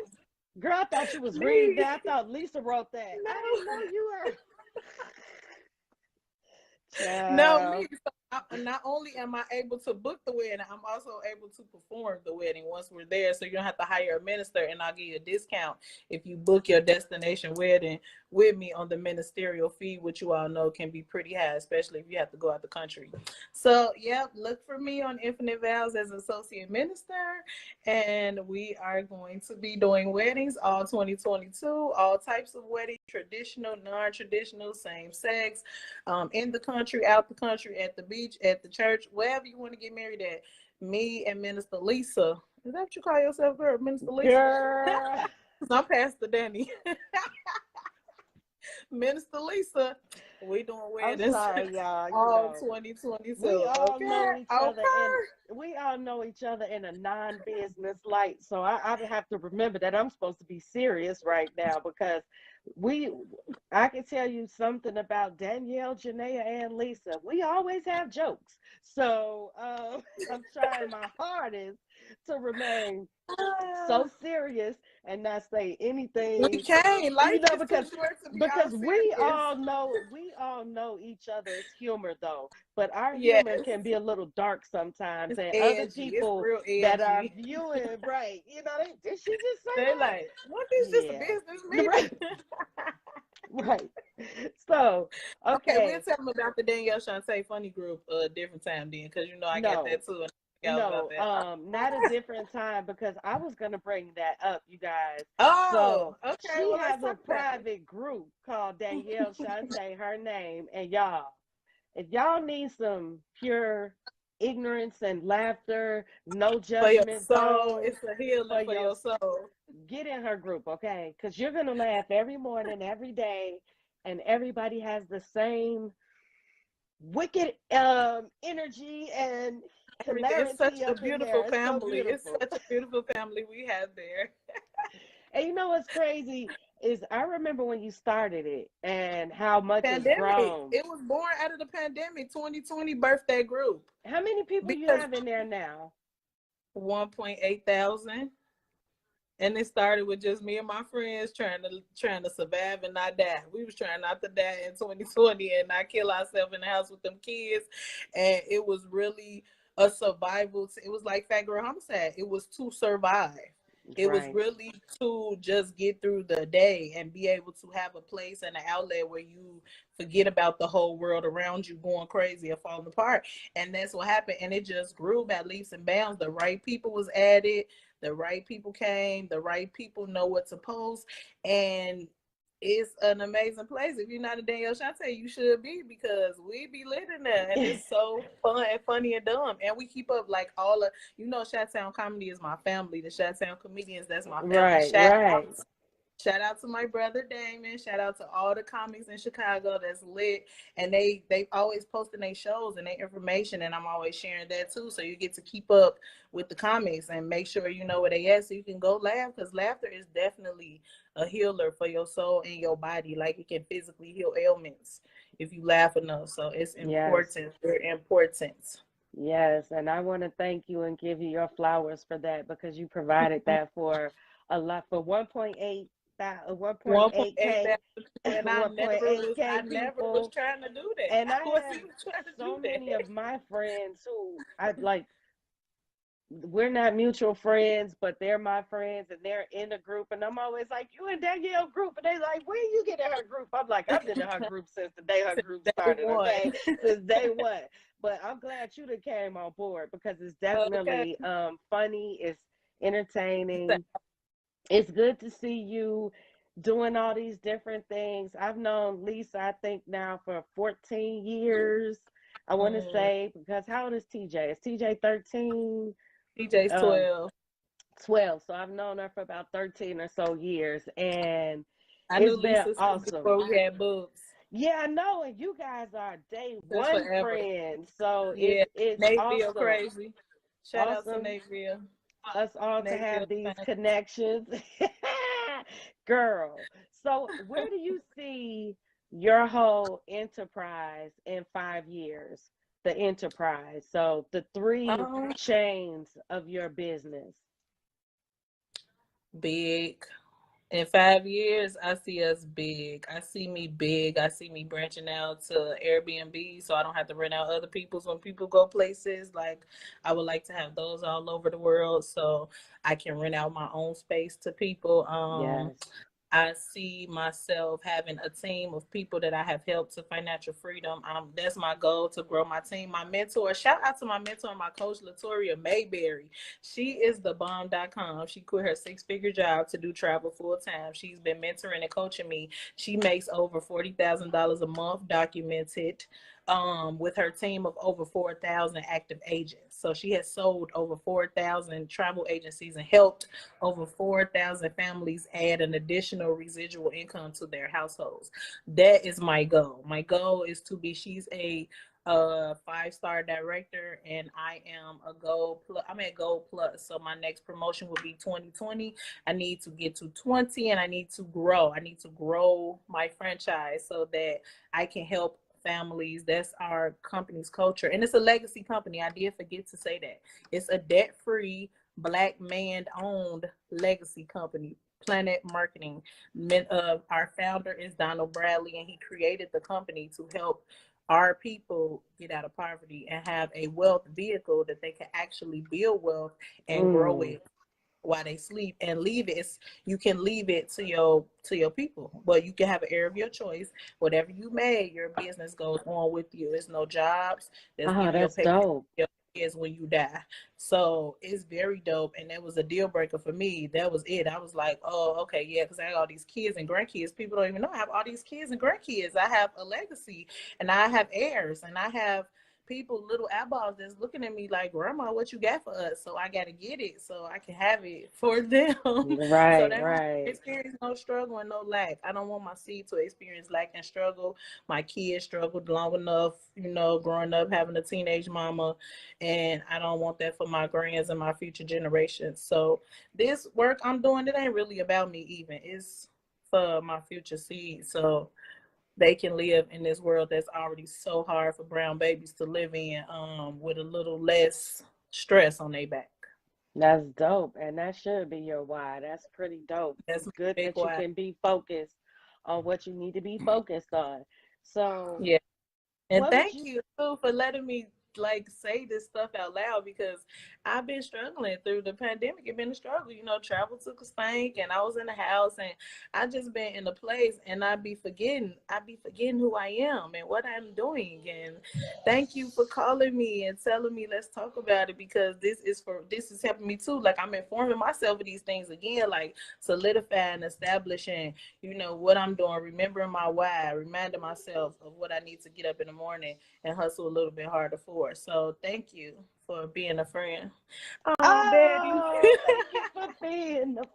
girl, I thought you was reading Me, that. I thought Lisa wrote that. I didn't know no. you were. No, Child. me. So not only am I able to book the wedding, I'm also able to perform the wedding once we're there. So you don't have to hire a minister, and I'll give you a discount if you book your destination wedding with me on the ministerial fee, which you all know can be pretty high, especially if you have to go out the country. So, yep, look for me on Infinite Vows as associate minister, and we are going to be doing weddings all 2022, all types of weddings, traditional, non-traditional, same sex, in the country, out the country, at the beach, at the church, wherever you want to get married at. Me and Minister Lisa. Is that what you call yourself, girl? Minister Lisa? Girl. I'm Pastor Dani. Minister Lisa. We doing I'm weddings sorry, y'all. all 2022. We all Okay. know each other and Okay. we all know each other in a non-business light. So I have to remember that I'm supposed to be serious right now because we I can tell you something about Danielle, Janeah, and Lisa. We always have jokes. So I'm trying my hardest to remain so serious and not say We anything, can't. you Life know, is too short to be all because serious. we all know each other's humor though, but our Yes. humor can be a little dark sometimes, It's and other edgy. It's people real that are edgy. viewing, right, did she just say They that? like, what is this a Yeah. business Right. meeting? Right. So Okay, we'll okay. tell them about the Danielle Shante funny group a different time then, because I got No, that too. And I forgot about no, that. not a different time because I was gonna bring that up, you guys. Oh, So okay. she Well, let's has a talk about private group called Danielle Shante, her name, and y'all, if y'all need some pure ignorance and laughter, no for your judgment soul. zone It's a healing for for your, your soul. get in her group, okay? Because you're gonna laugh every morning, every day, and everybody has the same wicked energy and Everything. It's such hilarity a up in beautiful there. It's so family. It's beautiful. such a beautiful family we have there. And you know what's crazy is I remember when you started it and how much it's Pandemic. grown. It was born out of the pandemic. 2020 birthday group. How many people you Because have in there now? 1.8 thousand. And it started with just me and my friends trying to survive and not die. We was trying not to die in 2020 and not kill ourselves in the house with them kids. And it was really a survival. It was like Fat Girl Homicide. It was to survive. It was Right. really to just get through the day and be able to have a place and an outlet where you forget about the whole world around you going crazy or falling apart. And that's what happened. And it just grew by leaps and bounds. The right people was added, the right people came, the right people know what to post, and it's an amazing place. If you're not a Danielle Shante, you should be, because we be lit in there and it's so fun and funny and dumb. And we keep up like all of, Chi-Town comedy is my family. The Chi-Town comedians, that's my family. Right, right. Shout out to my brother Damon. Shout out to all the comics in Chicago that's lit. And they always posting their shows and their information. And I'm always sharing that too. So you get to keep up with the comics and make sure you know where they at so you can go laugh. Because laughter is definitely a healer for your soul and your body. Like it can physically heal ailments if you laugh enough. So it's Yes. important. Very important. Yes. And I want to thank you and give you your flowers for that because you provided that for a lot for 1.8 1.8K people, and I never was 1.8K people. trying to do that. And I I wasn't have even trying to do so many that. of my friends who I like we're not mutual friends, but they're my friends and they're in a group. And I'm always like, you in Danielle group? And they like, where you get in her group? I'm like, I've been in her group since the day her group Day started, one. okay? Since day one. But I'm glad you done came on board because it's Okay. definitely funny, it's entertaining. It's good to see you doing all these different things. I've known Lisa, I think now for 14 years. I want to Mm. say, because how old is TJ? Is TJ 13? DJ's Um, 12. 12. So I've known her for about 13 or so years. And I knew it's been Lisa since awesome. before we had boobs. Yeah, I know. And you guys are day Since one forever. friends. So Yeah. it's Nateville awesome. crazy. Shout out to Awesome Nateville. us all to Nateville have these fans. connections. Girl. So where do you see your whole enterprise in 5 years? The enterprise. So the three Um, chains of your business. big. In 5 years, I see us big. I see me big. I see me branching out to Airbnb so I don't have to rent out other people's when people go places. Like, I would like to have those all over the world so I can rent out my own space to people. Yes. I see myself having a team of people that I have helped to financial freedom. That's my goal, to grow my team. My mentor, shout out to my mentor, my coach, Latoria Mayberry. She is the bomb.com. She quit her 6-figure job to do travel full time. She's been mentoring and coaching me. She makes over $40,000 a month, documented, with her team of over 4,000 active agents. So she has sold over 4,000 travel agencies and helped over 4,000 families add an additional residual income to their households. That is my goal. My goal is to be, she's a 5-star director and I am a gold plus. I'm at gold plus. So my next promotion will be 2020. I need to get to 20 and I need to grow. I need to grow my franchise so that I can help families. That's our company's culture. And it's a legacy company. I did forget to say that. It's a debt-free, Black man owned legacy company, Planet Marketing. Our founder is Donald Bradley, and he created the company to help our people get out of poverty and have a wealth vehicle that they can actually build wealth and grow Mm. it while they sleep and leave it. You can leave it to your people, but you can have an area of your choice. Whatever you made, your business goes on with you. There's no jobs that's Oh, giving your that's pay dope. your kids when you die. So it's very dope, and that was a deal breaker for me. That was it. I was like, oh, okay, yeah, because I have all these kids and grandkids. People don't even know I have all these kids and grandkids. I have a legacy, and I have heirs, and I have people, little eyeballs that's looking at me like, Grandma, what you got for us? So I got to get it so I can have it for them. So Right, they don't right. experience no struggle and no lack. I don't want my seed to experience lack and struggle. My kids struggled long enough, growing up, having a teenage mama, and I don't want that for my grands and my future generations. So this work I'm doing, it ain't really about me even. It's for my future seed. So they can live in this world that's already so hard for brown babies to live in, with a little less stress on their back. That's dope. And that should be your why. That's pretty dope. That's It's my good big that you why. can be focused on what you need to be focused on. So, Yeah. And what would thank you you too for letting me like say this stuff out loud, because I've been struggling through the pandemic. It's been a struggle. Travel took a stank and I was in the house and I just been in a place, and I be forgetting who I am and what I'm doing. And thank you for calling me and telling me let's talk about it, because this is helping me too. Like, I'm informing myself of these things again, like solidifying, establishing, what I'm doing, remembering my why, reminding myself of what I need to get up in the morning and hustle a little bit harder for. So thank you for being a friend. Oh, baby. Oh, thank you for being the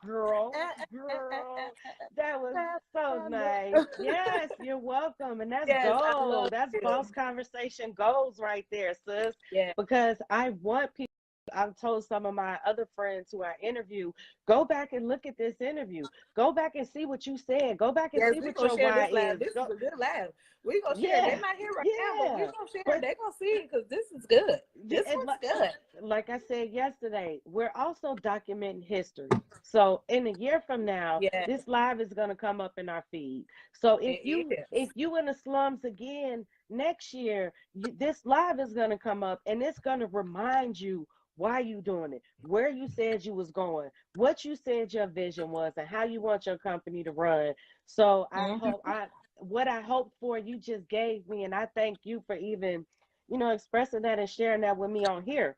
girl, girl. That was so nice. Yes, you're welcome. And that's Yes, I love gold. That's you. boss conversation goals right there, sis. Yeah. Because I want people, I've told some of my other friends who I interview, go back and look at this interview. Go back and see what you said. Go back and Yes, see we're what gonna your share why this live. is. This is Go, a good live. We're gonna share. They're yeah, not here right now, but we're yeah. gonna share. But They're gonna see it because this is good. This and one's good. like I said yesterday, we're also documenting history. So in a year from now, Yeah, this live is going to come up in our feed. So it if is. you in the slums again next year, this live is going to come up and it's going to remind you why you doing it, where you said you was going, what you said your vision was, and how you want your company to run. So Mm-hmm. what I hoped for, you just gave me, and I thank you for even, expressing that and sharing that with me on here,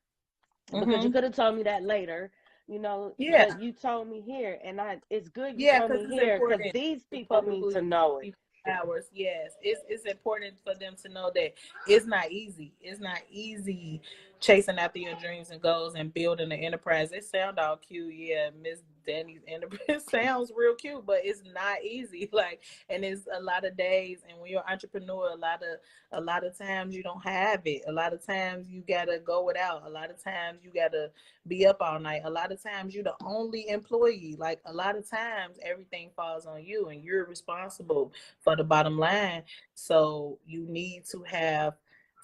because you Mm-hmm. could have told me that later, Yeah. but you told me here, and it's good you Yeah, told because me it's here, because important these to people need to publicly know it. people ours. Yes, it's important for them to know that it's not easy. It's not easy chasing after your dreams and goals and building an enterprise. It sound all cute, yeah. Miss Dani's enterprise sounds real cute, but it's not easy. Like, and it's a lot of days. And when you're an entrepreneur, a lot of times you don't have it. A lot of times you gotta go without. A lot of times you gotta be up all night. A lot of times you're the only employee. Like, a lot of times everything falls on you and you're responsible for the bottom line. So you need to have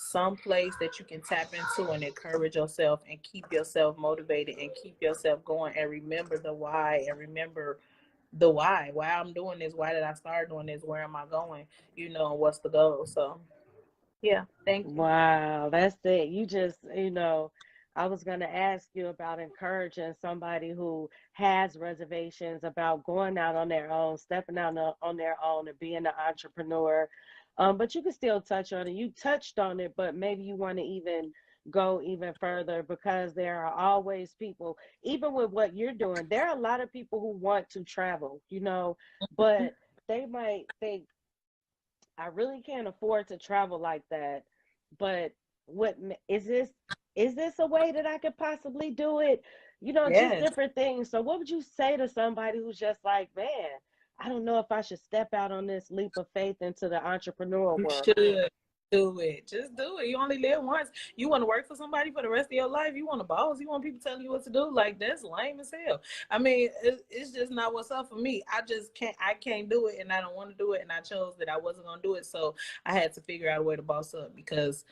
some place that you can tap into and encourage yourself and keep yourself motivated and keep yourself going, and remember the why, and remember the why I'm doing this, why did I start doing this, where am I going, what's the goal. So yeah, thank you. Wow, that's it. You just, I was going to ask you about encouraging somebody who has reservations about going out on their own, stepping out on their own and being an entrepreneur. But you can still touch on it. You touched on it, but maybe you want to even go even further, because there are always people, even with what you're doing, there are a lot of people who want to travel, but they might think, I really can't afford to travel like that. But what is this? Is this a way that I could possibly do it? Just Yes, different things. So, what would you say to somebody who's just like, man, I don't know if I should step out on this leap of faith into the entrepreneurial you world? should do it. Just do it. You only live once. You want to work for somebody for the rest of your life? You want a boss? You want people telling you what to do? Like, that's lame as hell. I mean, it's just not what's up for me. I just can't. I can't do it, and I don't want to do it. And I chose that I wasn't gonna do it. So I had to figure out a way to boss up, because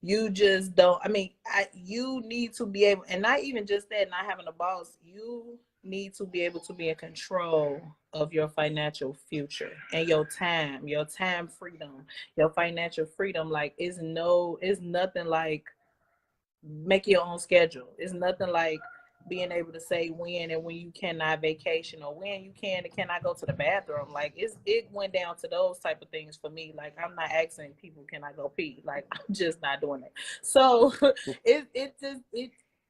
you just don't. I mean, you need to be able, and not even just that, not having a boss, you need to be able to be in control of your financial future and your time freedom, your financial freedom. Like, it's nothing like make your own schedule. It's nothing like being able to say when and when you cannot vacation, or when you can and cannot go to the bathroom. Like, it went down to those type of things for me. Like, I'm not asking people, can I go pee? Like, I'm just not doing it. So it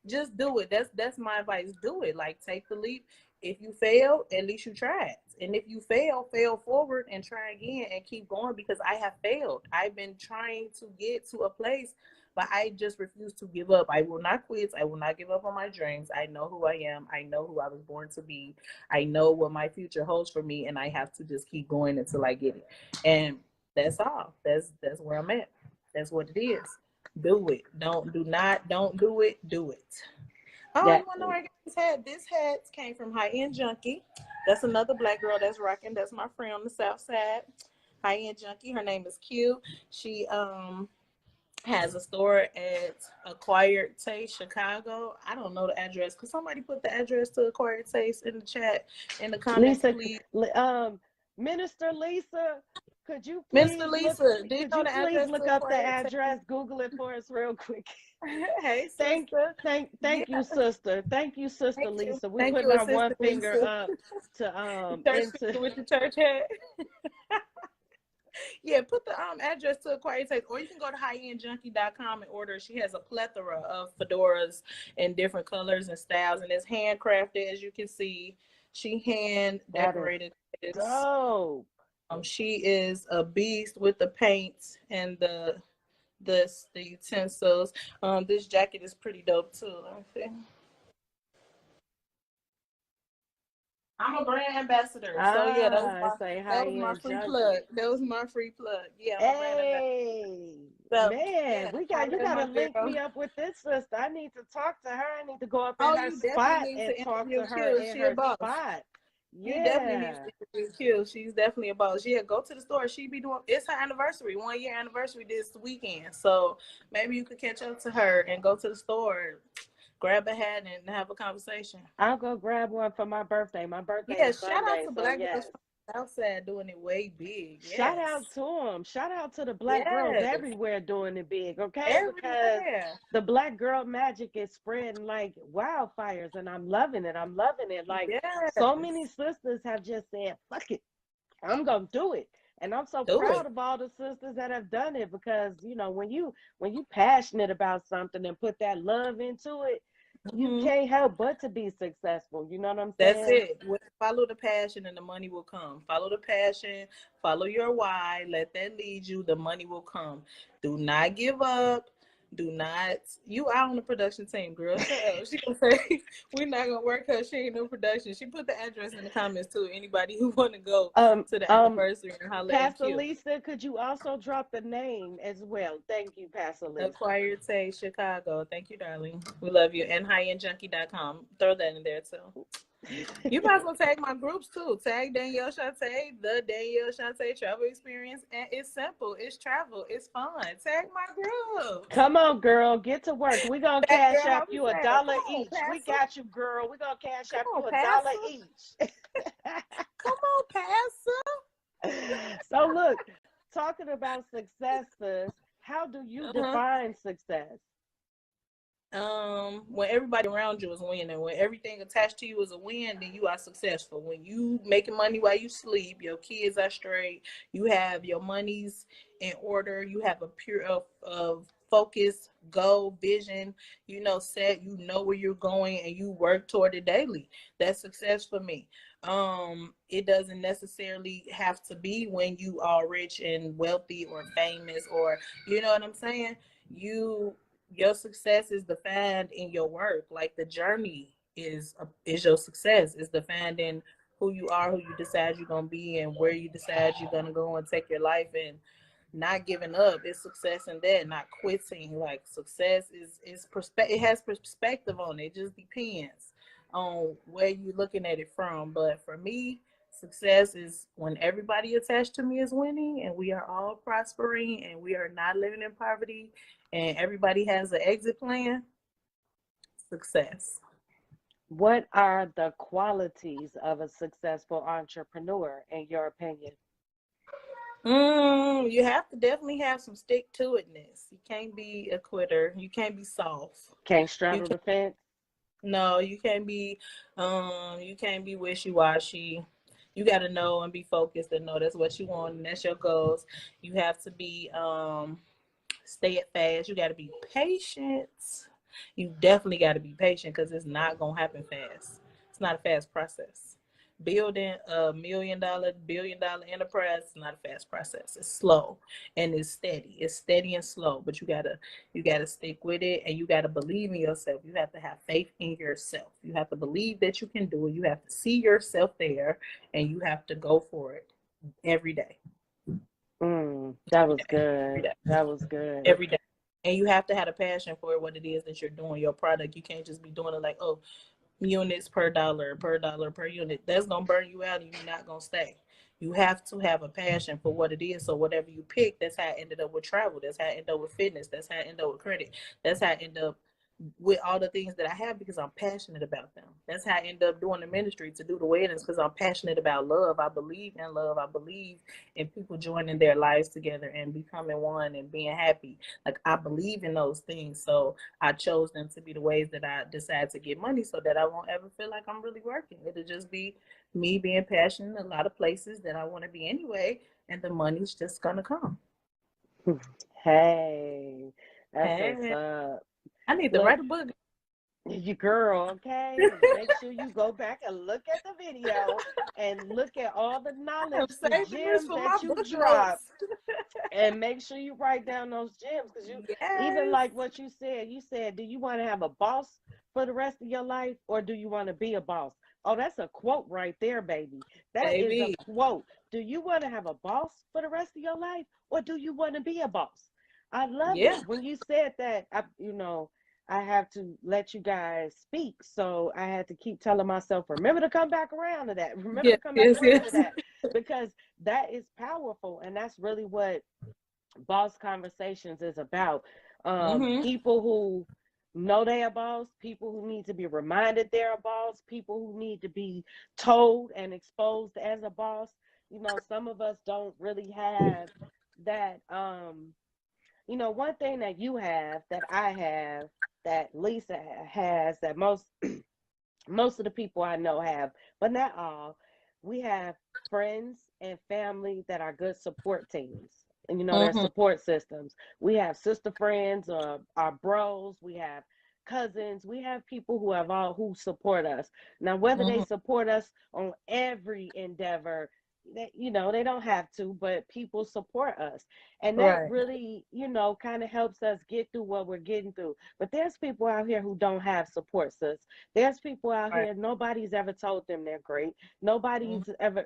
just do it. That's my advice. Do it. Like, take the leap. If you fail, at least you tried. And if you fail forward and try again and keep going, because I have failed. I've been trying to get to a place, but I just refuse to give up. I will not quit. I will not give up on my dreams. I know who I am. I know who I was born to be. I know what my future holds for me, and I have to just keep going until I get it. And that's all. That's where I'm at. That's what it is. Do it. Don't do it. Do it. Oh, That you wanna know where I got this hat? This hat came from High End Junkie. That's another black girl that's rocking. That's my friend on the south side. High End Junkie. Her name is Q. She has a store at Acquired Taste, Chicago. I don't know the address. Could somebody put the address to Acquired Taste in the chat, in the comments, Lisa, please? Minister Lisa, could you Mr. please look? Lisa, do you Could know you the please address to look up the Acquired address? Taste? Google it for us real quick. Hey, Thank, sister. Yeah, thank you, sister. Thank you, Sister thank you. Lisa. We Thank putting you, our one Assistant finger Lisa. up to Church into. finger with the church hat. Yeah, put the address to Acquired Taste, or you can go to highendjunkie.com and order. She has a plethora of fedoras in different colors and styles, and it's handcrafted, as you can see. She hand That is decorated this. dope. She is a beast with the paints and the utensils. This jacket is pretty dope too. Let me see. I'm a brand ambassador. So yeah, that was I my say that high was my end free junkie. plug. That was my free plug. Yeah, I'm a brand ambassador. Hey, So man, yeah, we got you holla at got to my link girl. me up with this sister. I need to talk to her. I need to go up in Oh, her you definitely spot need and to talk interview to her Q. in She a her boss. spot. You definitely need Yeah, to interview Q. She's definitely a boss. Yeah, go to the store. She be doing. It's her anniversary, 1 year anniversary this weekend. So maybe you could catch up to her and go to the store, grab a hat, and have a conversation. I'll go grab one for my birthday. My birthday Yeah, is shout out Sunday, to so Black Girls yes. Southside doing it way big. Shout out Yes. to them. Shout out to the black girls Yes. everywhere doing it big, okay? Because Everywhere. the black girl magic is spreading like wildfires, and I'm loving it. I'm loving it. Like so many Yes. sisters have just said, "Fuck it, I'm gonna do it." And I'm so Do proud it. of all the sisters that have done it because when you passionate about something and put that love into it, you Hmm. can't help but to be successful. You know what I'm That's saying? it. Follow the passion and the money will come. Follow the passion, follow your why, let that lead you. The money will come. Do not give up. Do not. You out on the production team, girl. Shut up. She gonna say we're not gonna work her. She ain't no production. She put the address in the comments too. Anybody who want to go Um, to the um, anniversary and holler at Pastor Q. Lisa, could you also drop the name as well? Thank you, Pastor Lisa. Acquired Taste Chicago. Thank you, darling. We love you. And highendjunkie.com. Throw that in there too. You might as well tag my groups too. Tag Danielle Shante, the Danielle Shante Travel Experience. And it's simple. It's travel. It's fun. Tag my groups. Come on, girl, get to work. We're gonna Tag cash Girl app you a Homicide. dollar Come on, each. We Pastor. got you, girl. We're gonna cash Come app on, you a dollar Pastor. each. Come on, Pastor. So look, talking about successes, how do you Uh-huh. define success? When everybody around you is winning, when everything attached to you is a win, then you are successful. When you making money while you sleep, your kids are straight, you have your monies in order, you have a pure of focus, goal, vision, set, where you're going and you work toward it daily. That's success for me. It doesn't necessarily have to be when you are rich and wealthy or famous, or you know what I'm saying. Your success is defined in your work. Like the journey is your success. Is defined in who you are, who you decide you're gonna be, and where you decide you're gonna go and take your life. And not giving up is success in that. Not quitting. Like success is perspective. It has perspective on it. It just depends on where you're looking at it from. But for me, success is when everybody attached to me is winning and we are all prospering and we are not living in poverty and everybody has an exit plan. Success. What are the qualities of a successful entrepreneur, in your opinion? You have to definitely have some stick to itness. You can't be a quitter. You can't be soft. Can't You straddle can the fence? no, you can't be wishy washy. You gotta know and be focused and know that's what you want and that's your goals. You have to be stay it fast. You got to be patient. You definitely got to be patient because it's not going to happen fast. It's not a fast process. Building a $1 million, $1 billion enterprise is not a fast process. It's slow and it's steady. It's steady and slow, but you gotta stick with it and you gotta believe in yourself. You have to have faith in yourself. You have to believe that you can do it. You have to see yourself there and you have to go for it every day. That Every was day. Every good. day. That was good. Every day. And you have to have a passion for what it is that you're doing, your product. You can't just be doing it like, oh, units per dollar, per dollar, per unit. That's gonna burn you out and you're not gonna stay. You have to have a passion for what it is. So whatever you pick, that's how I ended up with travel. That's how I ended up with fitness. That's how I ended up with credit. That's how I end up with all the things that I have because I'm passionate about them. That's how I end up doing the ministry to do the weddings because I'm passionate about love. I believe in love. I believe in people joining their lives together and becoming one and being happy. Like I believe in those things. So I chose them to be the ways that I decide to get money so that I won't ever feel like I'm really working. It'll just be me being passionate in a lot of places that I want to be anyway. And the money's just going to come. Hey, that's what's Hey, up. I need to Look, write a book. you girl, okay? Make sure you go back and look at the video and look at all the I'm knowledge, the saving this gems for my that you book drop, notes. and make sure you write down those gems because even Yes, like what you said, do you want to have a boss for the rest of your life or do you want to be a boss? Oh, that's a quote right there, baby. That is a baby. quote. Do you want to have a boss for the rest of your life or do you want to be a boss? I love Yeah, it. When you said that, I have to let you guys speak. So I had to keep telling myself, remember to come back around to that. Remember to yes, come back yes, around to yes. that. Because that is powerful. And that's really what boss conversations is about. Mhm. People who know they're a boss, people who need to be reminded they're a boss, people who need to be told and exposed as a boss. some of us don't really have that. One thing that you have, that I have, that Lisa has, that most of the people I know have, but not all. We have friends and family that are good support teams. And their Mm-hmm. support systems. We have sister friends, our bros. We have cousins. We have people who support us. Now, whether they Mm-hmm. support us on every endeavor, they don't have to, but people support us, and that Right. really, kind of helps us get through what we're getting through. But there's people out here who don't have support, sis. There's people out Right. here, nobody's ever told them they're great. Mm-hmm.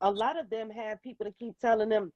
A lot of them have people to keep telling them,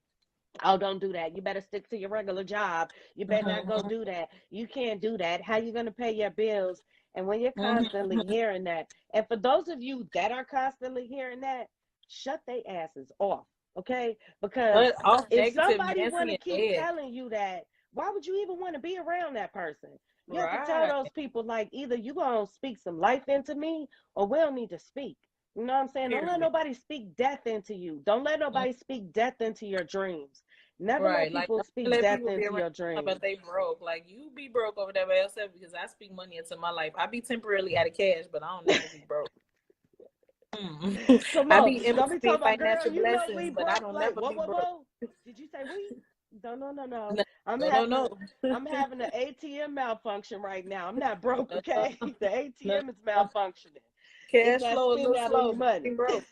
oh, don't do that. You better stick to your regular job. You better not go Mm-hmm. do that. You can't do that. How you going to pay your bills? And when you're constantly Mm-hmm. hearing that, and for those of you that are constantly hearing that, shut their asses off, okay? Because All if negative somebody want Nancy to and keep Ed. telling you that, why would you even want to be around that person? You have to tell Right. those people, like, either you going to speak some life into me, or we don't need to speak. You know what I'm saying? Don't let Period. nobody speak death into you. Don't let nobody speak death into your dreams. Never let Right. Like, people don't speak let death people be into around your but dreams. they broke. Like, you be broke over there by yourself because I speak money into my life. I be temporarily out of cash, but I don't never be broke. Come I on. be in Don't be between talking about, girl, financial you know we blessings, but I broke. don't Like, never whoa, be whoa, broke. whoa. Did you say we? No, no, no, no. No, I'm no, no, having no. I'm having an ATM malfunction right now. I'm not broke, No, okay? The no, ATM is no. malfunctioning. It's Cash not flow a spitting little out slow, any but I money. ain't broke.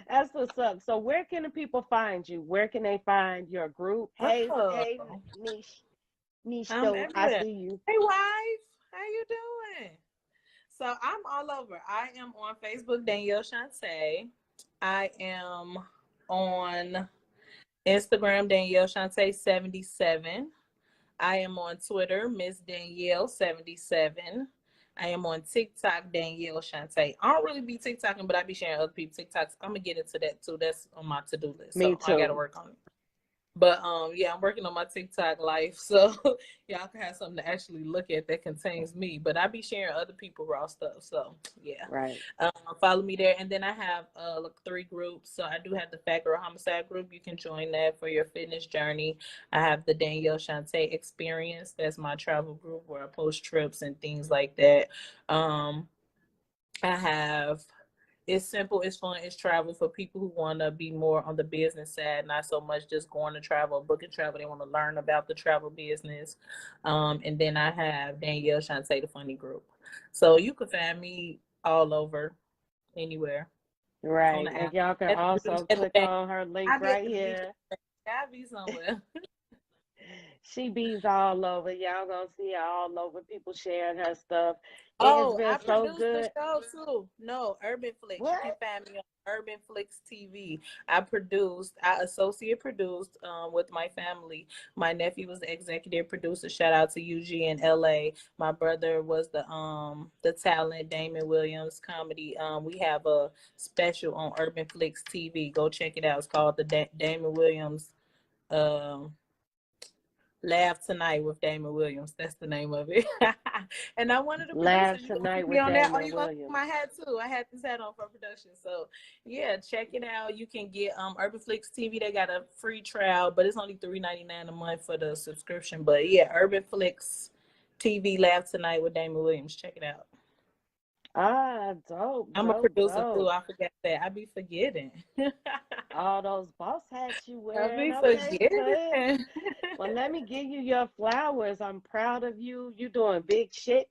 That's what's up. So where can the people find you? Where can they find your group? Hey, Oh, hey, Niche. Niche, I'm though. I everywhere. see you. Hey, wife, how you doing? So I'm all over. I am on Facebook, Danielle Shante. I am on Instagram, Danielle Shante 77. I am on Twitter, Miss Danielle 77. I am on TikTok, Danielle Shante. I don't really be TikToking, but I be sharing other people TikToks. I'm gonna get into that too. That's on my to-do list. Me So I gotta too. work on it. But yeah, I'm working on my TikTok life, so y'all can have something to actually look at that contains me. But I be sharing other people raw stuff, so yeah. Right. Follow me there, and then I have like 3 groups. So I do have the Fat Girl Homicide group. You can join that for your fitness journey. I have the Danielle Shante Experience. That's my travel group where I post trips and things like that. Um, I have It's simple, it's fun, it's travel for people who want to be more on the business side, not so much just going to travel, booking travel. They want to learn about the travel business. And then I have Danielle Shante, the funny group. So you can find me all over, anywhere on Right. the And app. y'all can At the also click elevate. on her link I get right to be, here. I be somewhere. She bees all over. Y'all gonna see her all over. People sharing her stuff. It has Oh, been I so produced the good. show too. No, Urban Flicks. You What? can find me on Urban Flicks TV. I associate produced with my family. My nephew was the executive producer. Shout out to UG in LA. My brother was the talent, Damon Williams comedy. We have a special on Urban Flicks TV. Go check it out. It's called the Damon Williams um Laugh Tonight with Damon Williams. That's the name of it. And I'm one of the producers. Laugh You gonna see tonight me with on that? Oh, Damon you gonna see Williams. my hat too? I had this hat on for production. So yeah, check it out. You can get Urban Flicks TV. They got a free trial, but it's only $3.99 a month for the subscription. But yeah, Urban Flicks TV Laugh Tonight with Damon Williams. Check it out. Ah, dope, I'm a dope, producer too. dope. I forgot that. I be forgetting. All those boss hats you I wearing. be Okay, sis. forgetting. Well, let me give you your flowers. I'm proud of you. You doing big shit.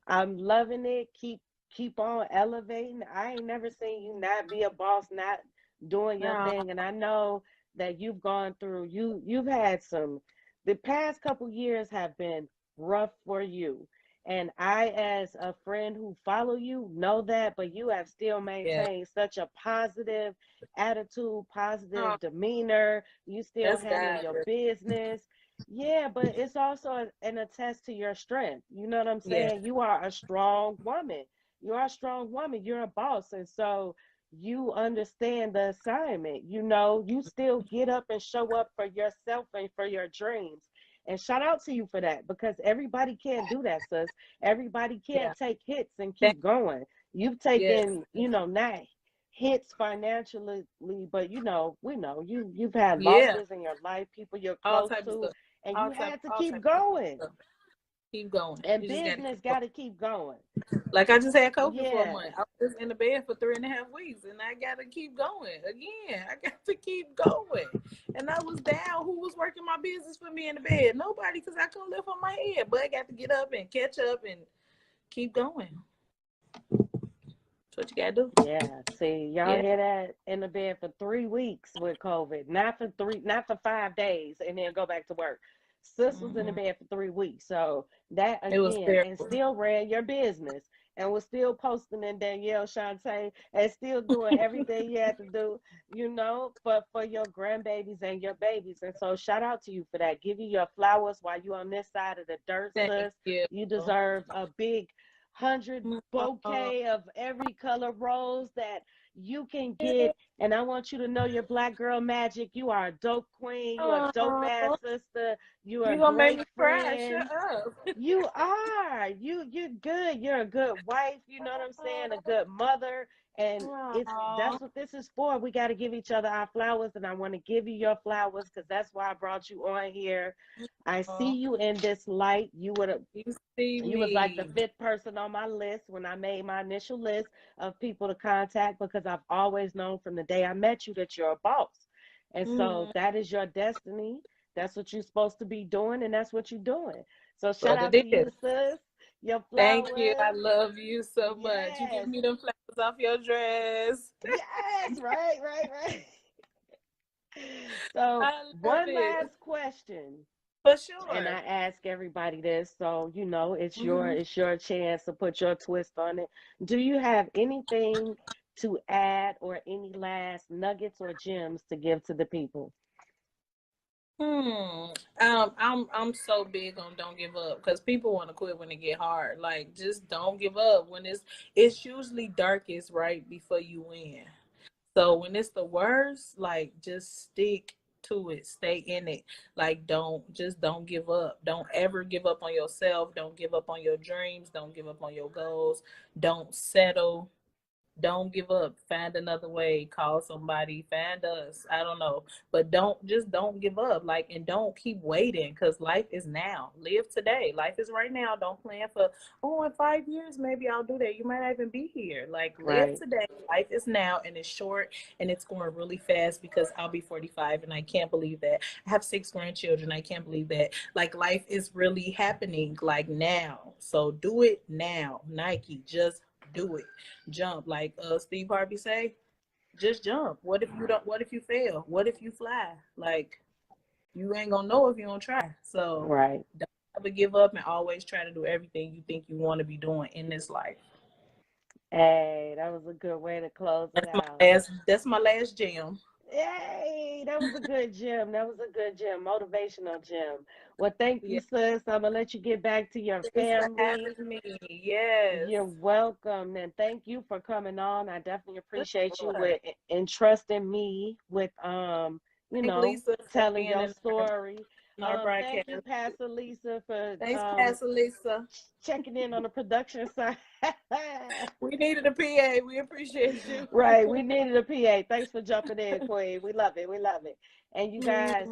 I'm loving it. Keep on elevating. I ain't never seen you not be a boss, not doing your No, thing. And I know that you've gone through, you've had some, the past couple years have been rough for you. And I, as a friend who follow you, know that, but you have still yeah. maintained such a positive attitude, Oh, positive demeanor. You still that's handling God. your business. Yeah, but it's also an attest to your strength. You know what I'm Yeah. saying? You are a strong woman. You are a strong woman. You're a boss. And so you understand the assignment. You still get up and show up for yourself and for your dreams. And shout out to you for that, because everybody can't do that, sis. Everybody Yeah. can't take hits and Thank keep going. You've Yes. taken, not hits financially, but you know, we know you've had Yeah, losses in your life, people you're all close type of to, stuff. and All you type, had to all keep type of going. stuff. Keep going. And You just got to business keep going. got to keep going. Like I just had COVID for a Yeah, month. I was in the bed for 3.5 weeks, and I got to keep going again. I got to keep going. And I was down. Who was working my business for me in the bed? Nobody, because I couldn't lift on my head. But I got to get up and catch up and keep going. That's what you got to do. yeah. See, y'all Yeah. hear that? In the bed for 3 weeks with COVID, not for 5 days, and then go back to work. Sis was in the Mm-hmm. bed for 3 weeks. So that It was again, and terrible. still ran your business and was still posting in Danielle Shante and still doing everything you had to do, for your grandbabies and your babies. And so shout out to you for that. Give you your flowers while you on this side of the dirt, Thank sis. you. You deserve a big 100 bouquet of every color rose that you can get. And I want you to know your black girl magic. You are a dope queen. You are a dope ass Oh, sister. You are a you gonna make great me cry? friend. Shut up. You are. You're good. You're a good wife, you know what I'm saying? A good mother. And Aw. that's what this is for. We got to give each other our flowers, and I want to give you your flowers because that's why I brought you on here. I see you in this light. You see You was like the me. fifth person on my list when I made my initial list of people to contact, because I've always known from the day I met you that you're a boss. And so Mm, that is your destiny. That's what you're supposed to be doing, and that's what you're doing. So shout but it out to you, is. sis. Your Thank you. I flowers. love you so much. You give Yes. me them flowers off your dress. Yes. Right, right, right. So I love one it. last question. For And sure. I ask everybody this, so it's your Hmm. it's your chance to put your twist on it. Do you have anything to add or any last nuggets or gems to give to the people? I'm so big on don't give up because people want to quit when it get hard. Like just don't give up when it's usually darkest right before you win. So when it's the worst, like just stick to it, stay in it. Like don't give up. Don't ever give up on yourself. Don't give up on your dreams. Don't give up on your goals. Don't settle. Don't give up. Find another way. Call somebody. Find us. I don't know. But don't give up. Like, and don't keep waiting because life is now. Live today. Life is right now. Don't plan for, oh, in 5 years, maybe I'll do that. You might not even be here. Like, live Right, today. Life is now and it's short and it's going really fast because I'll be 45 and I can't believe that. I have 6 grandchildren. I can't believe that. Like, life is really happening like now. So do it now. Nike, just do it. Jump, like Steve Harvey say, just jump. What if you don't? What if you fail? What if you fly? Like you ain't gonna know if you don't try. So right. don't ever give up and always try to do everything you think you want to be doing in this life. Hey, that was a good way to close it That's my out. last. That's my last gem. Yay, that was a good gem. That was a good gem, motivational gem. Well, thank you, Yeah. sis. I'm gonna let you get back to your Thanks for family. having me. Yes. You're welcome, and thank you for coming on. I definitely appreciate you Sure. with entrusting me with Thank Lisa for telling being your in story. our Thank you, broadcast. Pastor Lisa, for Thanks, Pastor Lisa. checking in on the production side. We needed a PA. We appreciate you. Right, we needed a PA. Thanks for jumping in, Queen. We love it. We love it. And you guys,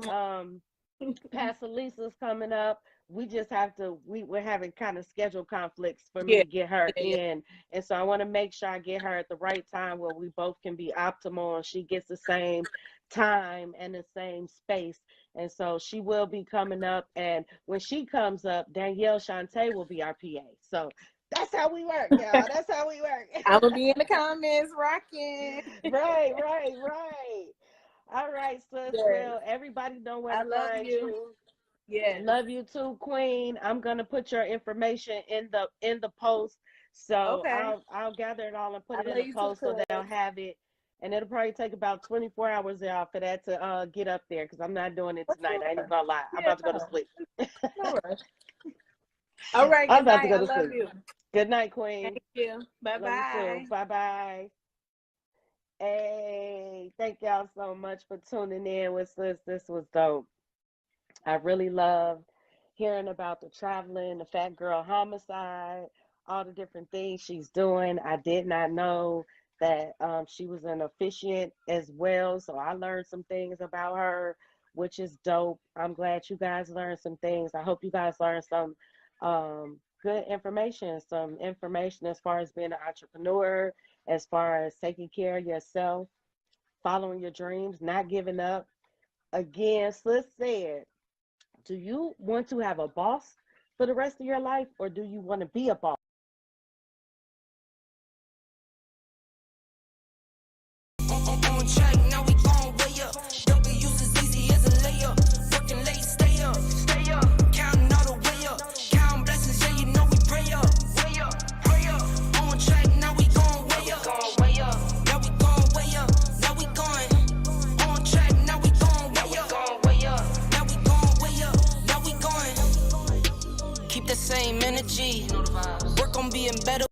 Pastor Lisa's coming up. We just have to, we're having kind of schedule conflicts for me Yeah. to get her Yeah. Yeah. in. And so I want to make sure I get her at the right time where we both can be optimal and she gets the same time and the same space. And so she will be coming up. And when she comes up, Danielle Shante will be our PA. So that's how we work, y'all. That's how we work. I'm gonna be in the comments rocking. Right, right, right. All right, sis. Yes. Well, everybody know where I to love find you. you. Yes. Love you too, Queen. I'm gonna put your information in the post. So Okay. I'll gather it all and put I it in love the you too, post so they'll cuz. have it. And it'll probably take about 24 hours there for that to get up there because I'm not doing it For tonight. I ain't even sure. gonna lie. I'm Yeah, about to go to no. sleep. No rush. All right, I'm good about to night. go I to love sleep. you. Good night, Queen. Thank you. Bye Love you too. bye. Bye bye. Hey, thank y'all so much for tuning in with us. This was dope. I really loved hearing about the traveling, the fat girl homicide, all the different things she's doing. I did not know that she was an officiant as well. So I learned some things about her, which is dope. I'm glad you guys learned some things. I hope you guys learned some good information, some information as far as being an entrepreneur, as far as taking care of yourself, following your dreams, not giving up. Again, Sliss said, do you want to have a boss for the rest of your life, or do you want to be a boss? On track, now we gon' way up. Double use as easy as a layup. Working late, stay up, stay up. Counting all the way up. Counting blessings, yeah, you know we pray up, way up, pray up. On track, now we gon' way up, way up. Now we gon' way up, now we going. On track, now we gon' way up, way up. Now we gon' way up, now we going. Keep the same energy. Work on being better.